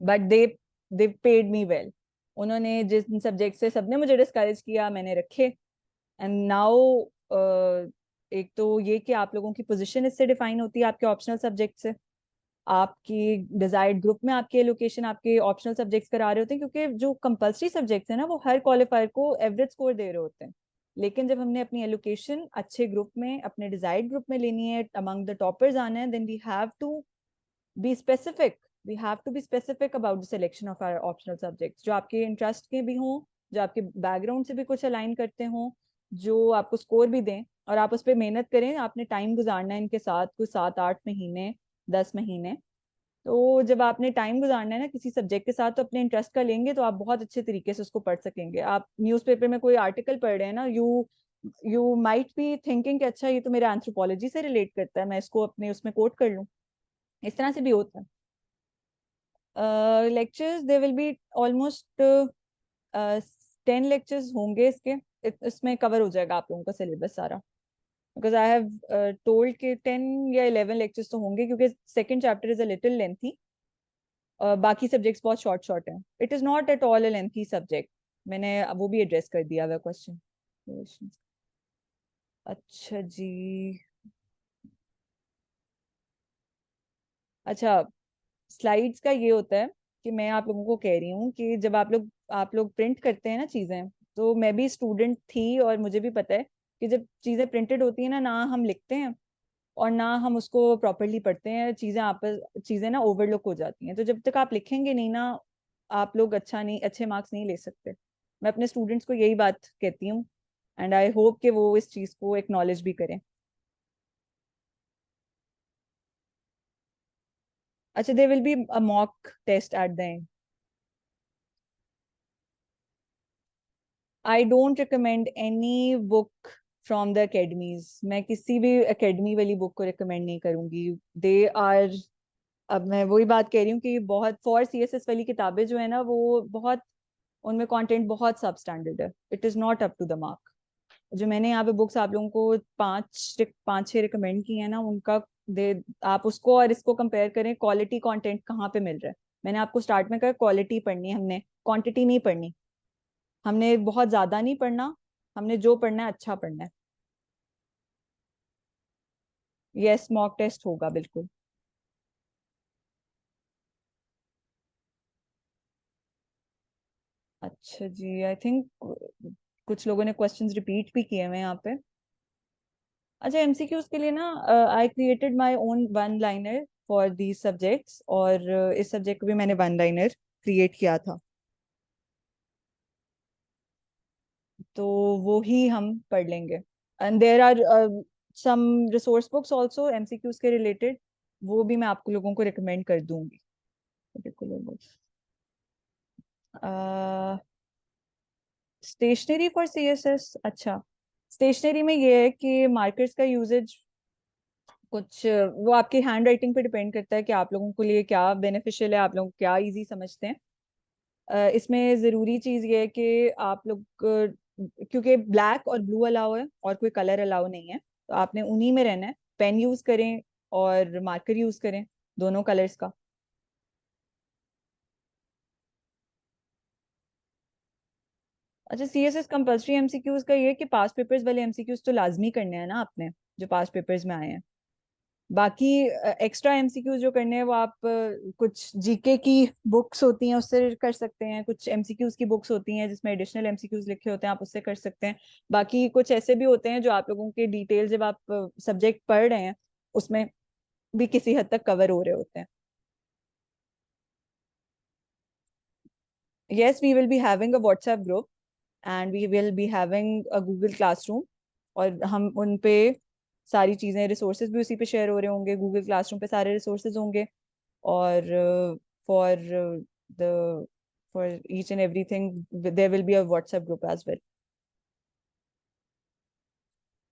But they paid me well. उन्होंने जिन सब्जेक्ट से सबने मुझे डिस्करेज किया, मैंने रखे। एंड नाउ एक तो ये कि आप लोगों की पोजीशन इससे डिफाइन होती है आपके ऑप्शनल सब्जेक्ट से। आपकी डिजायर्ड ग्रुप में आपके एलोकेशन आपके ऑप्शनल सब्जेक्ट्स करा रहे होते हैं, क्योंकि जो कंपलसरी सब्जेक्ट्स हैं ना, वो हर क्वालिफायर को एवरेज स्कोर दे रहे होते हैं। लेकिन जब हमने अपनी एलोकेशन अच्छे ग्रुप में, अपने डिजायर्ड ग्रुप में लेनी है, अमंग द टॉपर्स आना है, then we have to be specific. We have to be specific about the selection of our optional subjects, जो आपके इंटरेस्ट के भी हों, जो आपके बैकग्राउंड से भी कुछ अलाइन करते हों, जो आपको स्कोर भी दें, और आप उस पर मेहनत करें। आपने टाइम गुजारना है इनके साथ, कुछ 7-8 महीने, 10 महीने। तो जब आपने टाइम गुजारना है ना किसी सब्जेक्ट के साथ, तो अपने इंटरेस्ट का लेंगे तो आप बहुत अच्छे तरीके से उसको पढ़ सकेंगे। आप न्यूज़पेपर में कोई आर्टिकल पढ़ रहे हैं ना, यू माइट बी थिंकिंग कि अच्छा ये तो मेरा एंथ्रोपोलॉजी से रिलेट करता है, मैं इसको अपने उसमें कोट कर लूँ। इस तरह से भी होता है। Lectures they will be almost 10 lectures होंगे इसके। इसमें कवर हो जाएगा आप लोगों का सिलेबस सारा। बिकॉज आई हैव टोल्ड कि 10 या 11 लेक्चर्स तो होंगे, क्योंकि second chapter is a little lengthy. बाकी सब्जेक्ट्स बहुत शॉर्ट शॉर्ट हैं। It is not at all a lengthy subject. मैंने वो भी एड्रेस कर दिया हुआ क्वेश्चन। अच्छा जी। अच्छा, स्लाइड्स का ये होता है कि मैं आप लोगों को कह रही हूँ कि जब आप लोग प्रिंट करते हैं ना चीजें, तो मैं भी स्टूडेंट थी और मुझे भी पता है कि जब चीजें प्रिंटेड होती है ना, ना हम लिखते हैं और ना हम उसको प्रॉपरली पढ़ते हैं, चीजें ना ओवरलुक हो जाती हैं। तो जब तक आप लिखेंगे नहीं ना, आप लोग अच्छे मार्क्स नहीं ले सकते। मैं अपने स्टूडेंट्स को यही बात कहती हूँ, एंड आई होप कि वो इस चीज को एक्नॉलेज भी करें। अच्छा, there will be a mock test at the end. I don't recommend any book from the academies. मैं किसी भी अकेडमी वाली बुक को रिकमेंड नहीं करूंगी। दे आर, अब मैं वही बात कह रही हूँ कि बहुत फॉर सीएसएस वाली किताबें जो है ना, वो बहुत, उनमें कंटेंट बहुत सब स्टैंडर्ड है। It is not up to the mark. जो मैंने यहाँ पे बुक्स आप लोगों को पांच छह रिकमेंड की है ना, उनका दे आप उसको और इसको कंपेयर करें, क्वालिटी कंटेंट कहाँ पे मिल रहा है। मैंने आपको स्टार्ट में कहा क्वालिटी पढ़नी है हमने, क्वांटिटी नहीं पढ़नी। हमने बहुत ज्यादा नहीं पढ़ना, हमने जो पढ़ना है अच्छा पढ़ना है। यस, मॉक टेस्ट होगा बिल्कुल। अच्छा जी, आई थिंक कुछ लोगों ने क्वेश्चंस रिपीट भी किए हुए हैं यहाँ पे। अच्छा, एमसीक्यूज के लिए ना, I created my own one liner for these subjects, और इस सब्जेक्ट को भी मैंने वन लाइनर क्रिएट किया था। तो वो ही हम पढ़ लेंगे। And there are some resource books also MCQs के रिलेटेड, वो भी मैं आपको लोगों को रिकमेंड कर दूंगी। Particular books, stationery for CSS. अच्छा, स्टेशनरी में ये है कि मार्कर्स का यूजेज कुछ, वो आपकी हैंड राइटिंग पे डिपेंड करता है कि आप लोगों के लिए क्या बेनिफिशियल है, आप लोग क्या इजी समझते हैं। इसमें ज़रूरी चीज़ ये है कि आप लोग क्योंकि ब्लैक और ब्लू अलाउ है और कोई कलर अलाउ नहीं है, तो आपने उन्हीं में रहना है। पेन यूज़ करें और मार्कर यूज़ करें, दोनों कलर्स का। अच्छा, सीएसएस कंपल्सरी एमसीक्यूज का ये है कि पास पेपर्स वाले एमसीक्यूज तो लाजमी करने हैं ना आपने, जो पास पेपर्स में आए हैं। बाकी एक्स्ट्रा एमसीक्यूज जो करने हैं वो आप कुछ जीके की बुक्स होती हैं उससे कर सकते हैं, कुछ एमसीक्यूज की बुक्स होती हैं जिसमें एडिशनल एमसीक्यूज लिखे होते हैं, आप उससे कर सकते हैं। बाकी कुछ ऐसे भी होते हैं जो आप लोगों के डिटेल जब आप सब्जेक्ट पढ़ रहे हैं उसमें भी किसी हद तक कवर हो रहे होते हैं। Yes, we will be having a WhatsApp group and we will be having a Google Classroom, और हम उन पे सारी चीज़ें, रिसोर्सेज भी उसी पे शेयर हो रहे होंगे, गूगल क्लासरूम पे सारे रिसोर्सेज होंगे। और for the for each and everything there will be a WhatsApp group as well.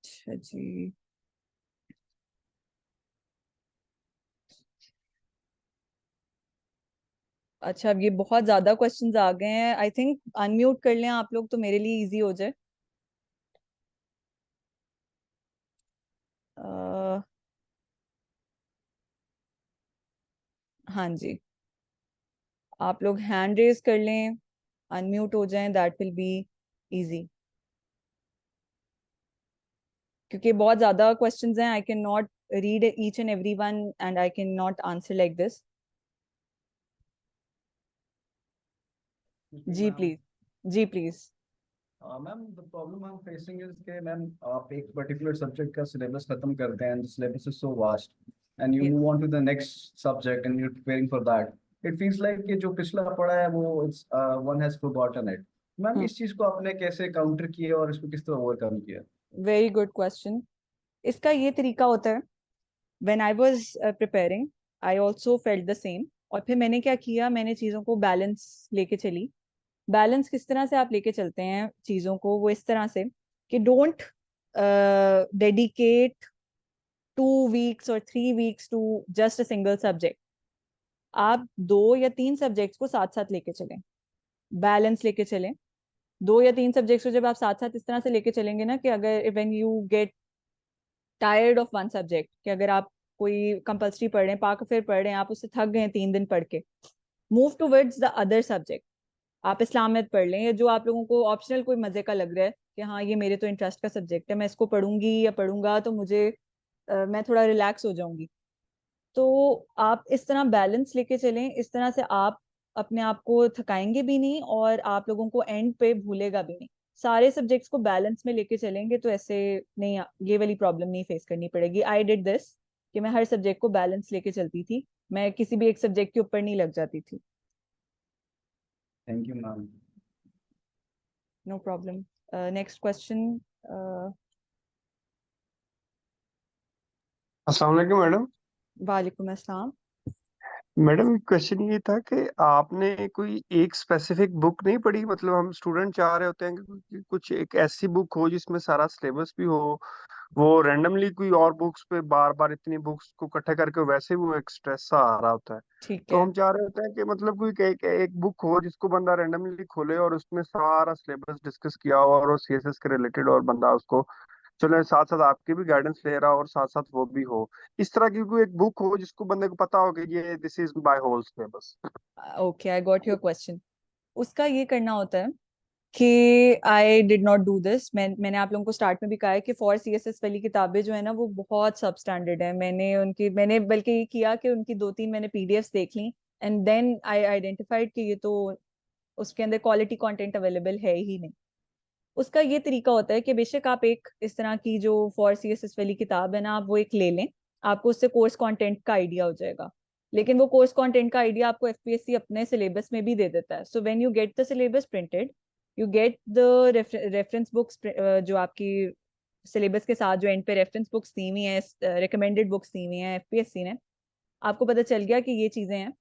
अच्छा जी। अच्छा, अब ये बहुत ज्यादा क्वेश्चंस आ गए हैं, आई थिंक अनम्यूट कर लें आप लोग तो मेरे लिए इजी हो जाए। अह, हाँ जी, आप लोग हैंड रेज कर लें, अनम्यूट हो जाएं, दैट विल बी इजी। क्योंकि बहुत ज्यादा क्वेश्चंस हैं, I can not read each and every one and I can not answer like this. जी जी मैम। प्लीज, जी please. Ma'am the problem I am facing is के मैम आप एक पर्टिकुलर सब्जेक्ट का सिलेबस खत्म करते हैं, syllabus is so vast and you move on to the next subject and you preparing for that. It feels like कि जो पिछला पढ़ा है वो it's one has forgotten it. Ma'am इस चीज को आपने कैसे काउंटर किया और इसको किस तरह ओवरकम किया? Very good question. इसका ये तरीका होता है, when I was preparing I also felt the same. और फिर मैंने क्या किया, मैंने चीज़ों को बैलेंस लेके चली। बैलेंस किस तरह से आप लेके चलते हैं चीज़ों को, वो इस तरह से कि डोंट डेडिकेट 2 वीक्स और 3 weeks to just a single subject. आप 2 या 3 सब्जेक्ट्स को साथ साथ लेके चलें, बैलेंस लेके चलें। 2 या 3 सब्जेक्ट्स को जब आप साथ साथ इस तरह से लेके चलेंगे ना कि अगर when you get tired of one subject, कि अगर आप कोई कंपल्सरी पढ़ रहे हैं, पाक फिर पढ़ रहे हैं, आप उससे थक गए हैं 3 दिन पढ़ के, move towards the other subject. आप इस्लामियत पढ़ लें, या जो आप लोगों को ऑप्शनल कोई मजे का लग रहा है कि हाँ ये मेरे तो इंटरेस्ट का सब्जेक्ट है, मैं इसको पढ़ूंगी या पढ़ूंगा तो मुझे मैं थोड़ा रिलैक्स हो जाऊंगी। तो आप इस तरह बैलेंस लेके चलें, इस तरह से आप अपने आप को थकाएंगे भी नहीं और आप लोगों को एंड पे भूलेगा भी नहीं। सारे सब्जेक्ट्स को बैलेंस में लेके चलेंगे तो ऐसे नहीं, ये वाली प्रॉब्लम नहीं फेस करनी पड़ेगी। आई डिड दिस, कि मैं हर सब्जेक्ट को बैलेंस लेके चलती थी, मैं किसी भी एक सब्जेक्ट के ऊपर नहीं लग जाती थी। Thank you ma'am. No problem. Next question. अस्सलाम वालेकुम मैडम। वालेकुम अस्सलाम। मैडम क्वेश्चन ये था कि आपने कोई एक स्पेसिफिक बुक नहीं पढ़ी, मतलब हम स्टूडेंट चाह रहे होते हैं कि कुछ एक ऐसी बुक हो जिसमें सारा सिलेबस भी हो। वो रैंडमली कोई और बुक्स पे बार बार इतनी बुक्स को इकट्ठे करके वैसे वो एक स्ट्रेस सा आ रहा होता है। ठीक तो है। हम चाह रहे होते हैं कि मतलब कोई एक बुक हो जिसको बंदा रैंडमली खोले और उसमें सारा सिलेबस डिस्कस किया हो और वो सीएसएस के रिलेटेड, और बंदा उसको चलो साथ साथ आपकी भी गाइडेंस ले रहा हो और साथ साथ वो भी हो। इस तरह की कोई एक बुक हो जिसको बंदे को पता हो कि ये this is my whole syllabus. Okay, I got your question. उसका ये करना होता है कि I did not do this. मैंने आप लोगों को स्टार्ट में भी कहा है कि फॉर सीएसएस वाली किताबें जो है ना वो बहुत सब स्टैंडर्ड है। मैंने बल्कि ये किया कि उनकी 2-3 मैंने पीडीएफ्स देख ली, एंड देन आई आइडेंटिफाइड कि ये तो उसके अंदर क्वालिटी कंटेंट अवेलेबल है ही नहीं। उसका ये तरीका होता है कि बेशक आप एक इस तरह की जो फॉर सीएसएस वाली किताब है ना, आप वो एक ले लें, आपको उससे कोर्स कंटेंट का आइडिया हो जाएगा। लेकिन वो कोर्स कंटेंट का आइडिया आपको एफपीएससी अपने सिलेबस में भी दे देता है। सो when you get the syllabus printed, you get the reference books, जो आपकी सिलेबस के साथ जो एंड पे रेफरेंस बुक्स दी हुई हैं, रिकमेंडेड बुक्स दी हुई हैं एफपीएससी ने, आपको पता चल गया कि ये चीजें हैं।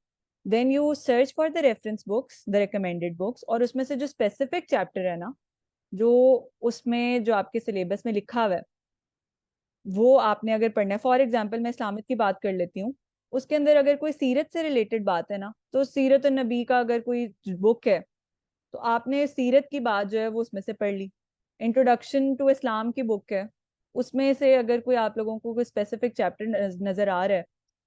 Then you search for the reference books, the recommended books, और उसमें से जो स्पेसिफिक चैप्टर है ना, जो उसमें जो आपके सिलेबस में लिखा हुआ है, वो आपने अगर पढ़ना है। फॉर एग्जाम्पल मैं इस्लामिक की बात कर लेती हूँ, उसके अंदर अगर कोई सीरत से रिलेटेड बात है ना, तो सीरत नबी का अगर कोई बुक है, तो आपने सीरत की बात जो है वो उसमें से पढ़ ली। इंट्रोडक्शन टू इस्लाम की बुक है, उसमें से अगर कोई आप लोगों को कोई स्पेसिफिक चैप्टर नजर आ रहा है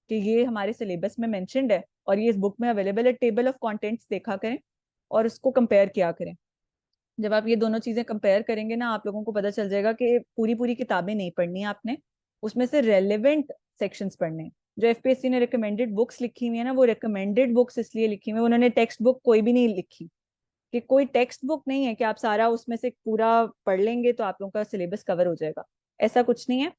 कि ये हमारे सिलेबस में मेंशन्ड है और ये इस बुक में अवेलेबल है, टेबल ऑफ कंटेंट्स देखा करें और उसको कंपेयर किया करें। जब आप ये दोनों चीजें कंपेयर करेंगे ना, आप लोगों को पता चल जाएगा कि पूरी पूरी किताबें नहीं पढ़नी है आपने, उसमें से रेलेवेंट सेक्शंस पढ़ने हैं। जो एफपीएससी ने रिकमेंडेड बुक्स लिखी हुई है ना, वो रिकमेंडेड बुक्स इसलिए लिखी हुई है, उन्होंने टेक्स्ट बुक कोई भी नहीं लिखी, कि कोई टेक्स्ट बुक नहीं है कि आप सारा उसमें से पूरा पढ़ लेंगे तो आप लोगों का सिलेबस कवर हो जाएगा। ऐसा कुछ नहीं है।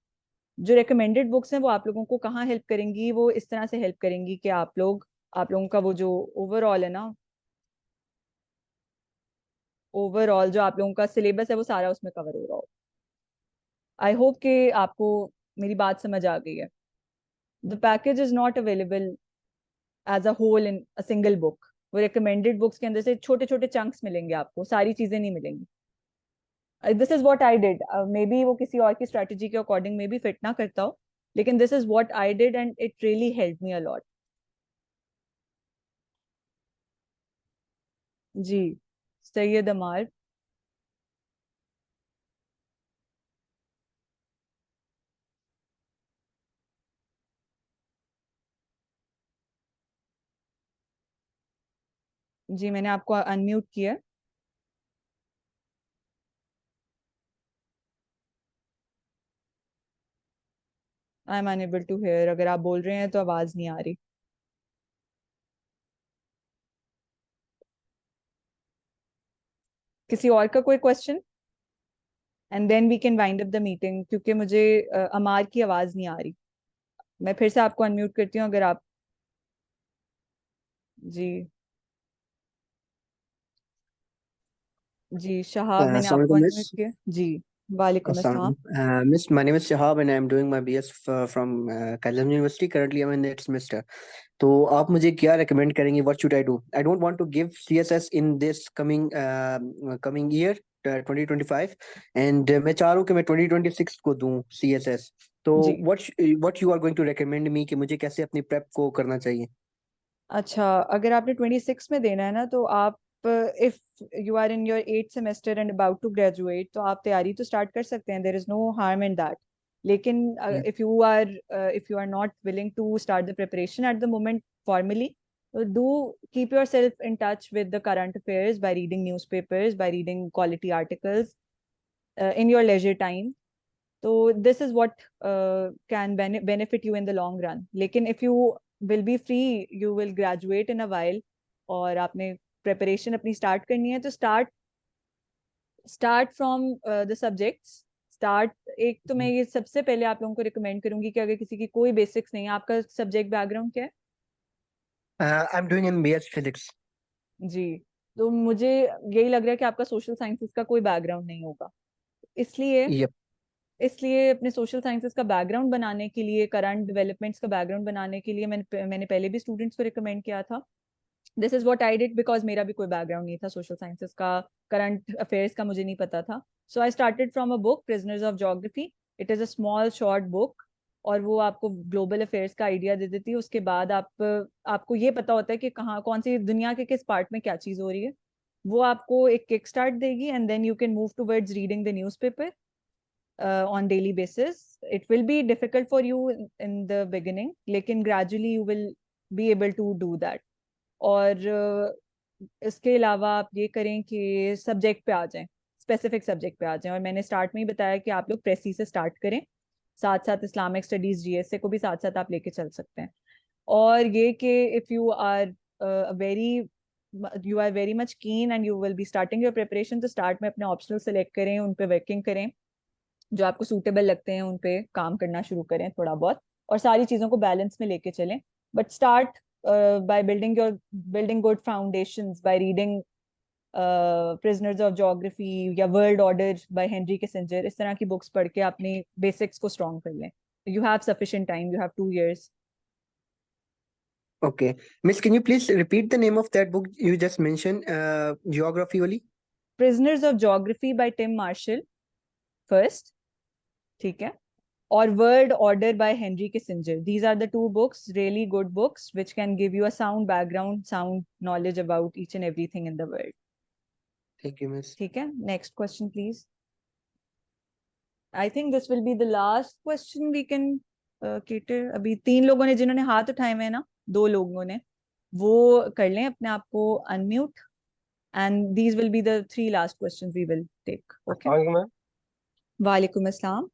जो रिकमेंडेड बुक्स हैं वो आप लोगों को कहाँ हेल्प करेंगी, वो इस तरह से हेल्प करेंगी कि आप लोगों का वो जो ओवरऑल है ना, ओवरऑल जो आप लोगों का सिलेबस है वो सारा उसमें कवर हो रहा हो। आई होप कि आपको मेरी बात समझ आ गई है। The package is not available as a whole in a single book. वो रिकमेंडेड बुक्स के अंदर से छोटे छोटे चंक्स मिलेंगे, आपको सारी चीजें नहीं मिलेंगी। This is what I did. May be वो किसी और की स्ट्रेटेजी के अकॉर्डिंग में भी फिट ना करता हो, लेकिन this is what I did and it really help me a lot. जी, सैयद अमार। जी, मैंने आपको अनम्यूट किया। I am unable to hear. अगर आप बोल रहे हैं तो आवाज नहीं आ रही। किसी और का कोई question, and then we can wind up the meeting, क्योंकि मुझे अमार की आवाज नहीं आ रही। मैं फिर से आपको अनम्यूट करती हूँ अगर आप। जी। जी शहाब, मैंने आपको Assalamualaikum, अनम्यूट Miss. किया। जी। वालेकुम अस्सलाम। Miss, my name is Shahab and I'm doing my BS from Kailash University. Currently, I'm in the 8th semester. तो आप मुझे क्या recommend करेंगे? What should I do? I don't want to give CSS in this coming year 2025, and मैं चाह रहा हूँ कि मैं 2026 को दूँ CSS. तो जी। what you are going to recommend me कि मुझे कैसे अपनी prep को करना चाहिए? अच्छा, अगर आपने 26 में देना है ना, तो आप, if you are in your 8th semester and about to graduate, तो आप तैयारी तो स्टार्ट कर सकते हैं। There is no harm in that. लेकिन Yeah. if you are not willing to start the preparation at the moment formally, do keep yourself in touch with the current affairs by reading newspapers, by reading quality articles in your leisure time. So this is what can benefit you in the long run. लेकिन if you will be free, you will graduate in a while, और आपने preparation अपनी start करनी है, तो start from the subjects. एक तो मैं ये सबसे पहले आप लोगों को recommend करूंगी कि अगर किसी की कोई basics नहीं है, आपका subject background क्या है? I'm doing in BS Physics. जी, तो मुझे यही लग रहा है कि आपका social sciences का कोई background नहीं होगा, इसलिए Yep. अपने सोशल साइंसेस का बैकग्राउंड बनाने के लिए, करंट डेवलपमेंट्स का बैकग्राउंड बनाने के लिए मैंने पहले भी स्टूडेंट्स को रिकमेंड किया था. This is what I did, because मेरा भी कोई बैकग्राउंड नहीं था सोशल साइंसेस का, करंट अफेयर्स का मुझे नहीं पता था. So I started from a book, Prisoners of Geography. It is a small short book, और वो आपको ग्लोबल अफेयर्स का आइडिया दे देती है. उसके बाद आपको ये पता होता है कि कहाँ, कौन सी दुनिया के किस पार्ट में क्या चीज हो रही है. वो आपको एक किक स्टार्ट देगी, and then you can move towards reading the newspaper on daily basis. It will be difficult for you in the beginning, लेकिन gradually you will be able to do that. और इसके अलावा आप ये करें कि subject पे आ जाएं, स्पेसिफिक सब्जेक्ट पे आ जाएं. और मैंने स्टार्ट में ही बताया कि आप लोग प्रेसी से स्टार्ट करें, साथ साथ इस्लामिक स्टडीज जीएसए को भी साथ साथ आप लेके चल सकते हैं. और ये कि if you are very much keen and you will be starting your preparation, तो स्टार्ट में अपने ऑप्शनल सेलेक्ट करें, उन पे वर्किंग करें, जो आपको सूटेबल लगते हैं उन पे काम करना शुरू करें थोड़ा बहुत, और सारी चीज़ों को बैलेंस में लेके चलें. But start by building good foundations by reading Prisoners of Geography या World Order by Henry Kissinger. इस तरह की बुक्स पढ़ के अपने बेसिक्स को स्ट्रॉन्ग कर लें. You have sufficient time, you have 2 years. Okay. Miss, can you please repeat the name of that book you just mentioned? Geography only? Prisoners of Geography by Tim Marshall first, ठीक है, or World Order by Henry Kissinger. These are the 2 books, really good books, which can give you a sound background, sound knowledge about each and everything in the world. Thank you, Miss. ठीक है, next question please. I think this will be the last question we can cater. अभी 3 लोगों ने जिन्होंने हाथ उठाए हुए हैं ना, 2 लोगों ने, वो कर लें अपने आप को unmute, and these will be the 3 last questions we will take. Okay. Ma'am वालेकुम अस्सलाम.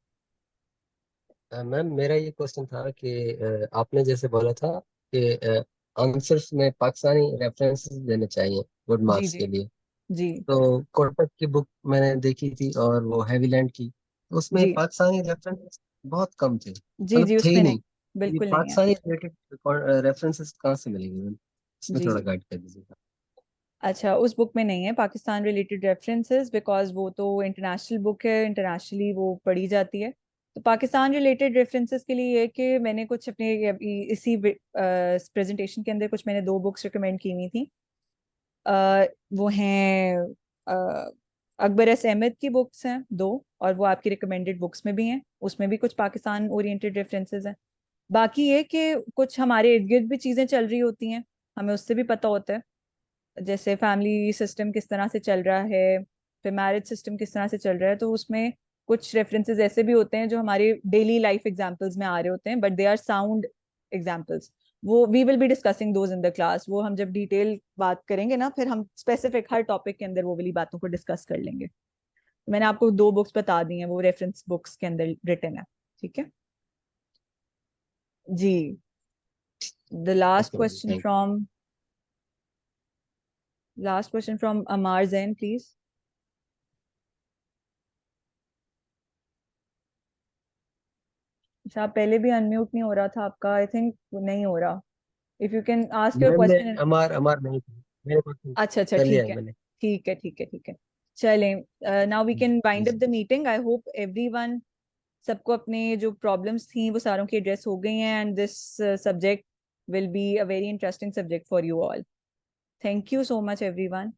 मैम मेरा ये क्वेश्चन था कि आपने जैसे बोला था कि आंसर्स में पाकिस्तानी रेफरेंसेस देने चाहिए गुड जी मार्क्स जी के लिए. जी तो कोटक की बुक मैंने देखी थी और वो हैवीलैंड की, तो उसमें जी पाकिस्तानी रेफरेंसेस बहुत कम थे, जी मतलब जी, थे ही उसमें नहीं, नहीं. ये बिल्कुल नहीं है. पाकिस्तानी रिलेटेड रेफरेंसेस कहाँ से मिलेंगे मैम, इसमें जी थोड़ा जी, गाइड कर दीजिएगा. अच्छा, उस बुक में नहीं है पाकिस्तान रिलेटेड रेफरेंसेस, बिकॉज वो तो इंटरनेशनल बुक है, इंटरनेशनली वो पढ़ी जाती है. तो पाकिस्तान रिलेटेड रेफरेंसेस के लिए ये कि मैंने कुछ अपने इसी प्रेजेंटेशन के अंदर कुछ मैंने 2 बुक्स रिकमेंड की हुई थी. वो हैं अकबर एस अहमद की बुक्स हैं 2, और वो आपकी रिकमेंडेड बुक्स में भी हैं. उसमें भी कुछ पाकिस्तान ओरिएंटेड रेफरेंसेस हैं. बाकी ये कि कुछ हमारे इर्द गिर्द भी चीज़ें चल रही होती हैं, हमें उससे भी पता होता है, जैसे फैमिली सिस्टम किस तरह से चल रहा है, फिर मैरिज सिस्टम किस तरह से चल रहा है. तो उसमें कुछ रेफरेंसेस ऐसे भी होते हैं जो हमारे डेली लाइफ एग्जांपल्स में आ रहे होते हैं, but they are sound examples. वो we will be discussing those in the class. वो हम जब डिटेल बात करेंगे ना, फिर हम स्पेसिफिक हर टॉपिक के अंदर वो वाली बातों को डिस्कस कर लेंगे. मैंने आपको 2 बुक्स बता दी हैं, वो रेफरेंस बुक्स के अंदर रिटन है. ठीक है जी. The last okay ma'am, question thank from Amar Zain, please. अच्छा, पहले भी अनम्यूट नहीं हो रहा था आपका, आई थिंक नहीं हो रहा. If you can ask your ma'am. मैं क्वेश्चन. अमार अमार नहीं थी, मेरे पास अच्छा अच्छा, कर लिया ठीक है है मैंने. ठीक है ठीक है ठीक है. चलें, now we can wind up जी. The meeting. I hope everyone, सबको अपने जो प्रॉब्लम्स थी वो सारों की एड्रेस हो गई हैं, and this subject will be a very interesting subject for you all. Thank you so much everyone.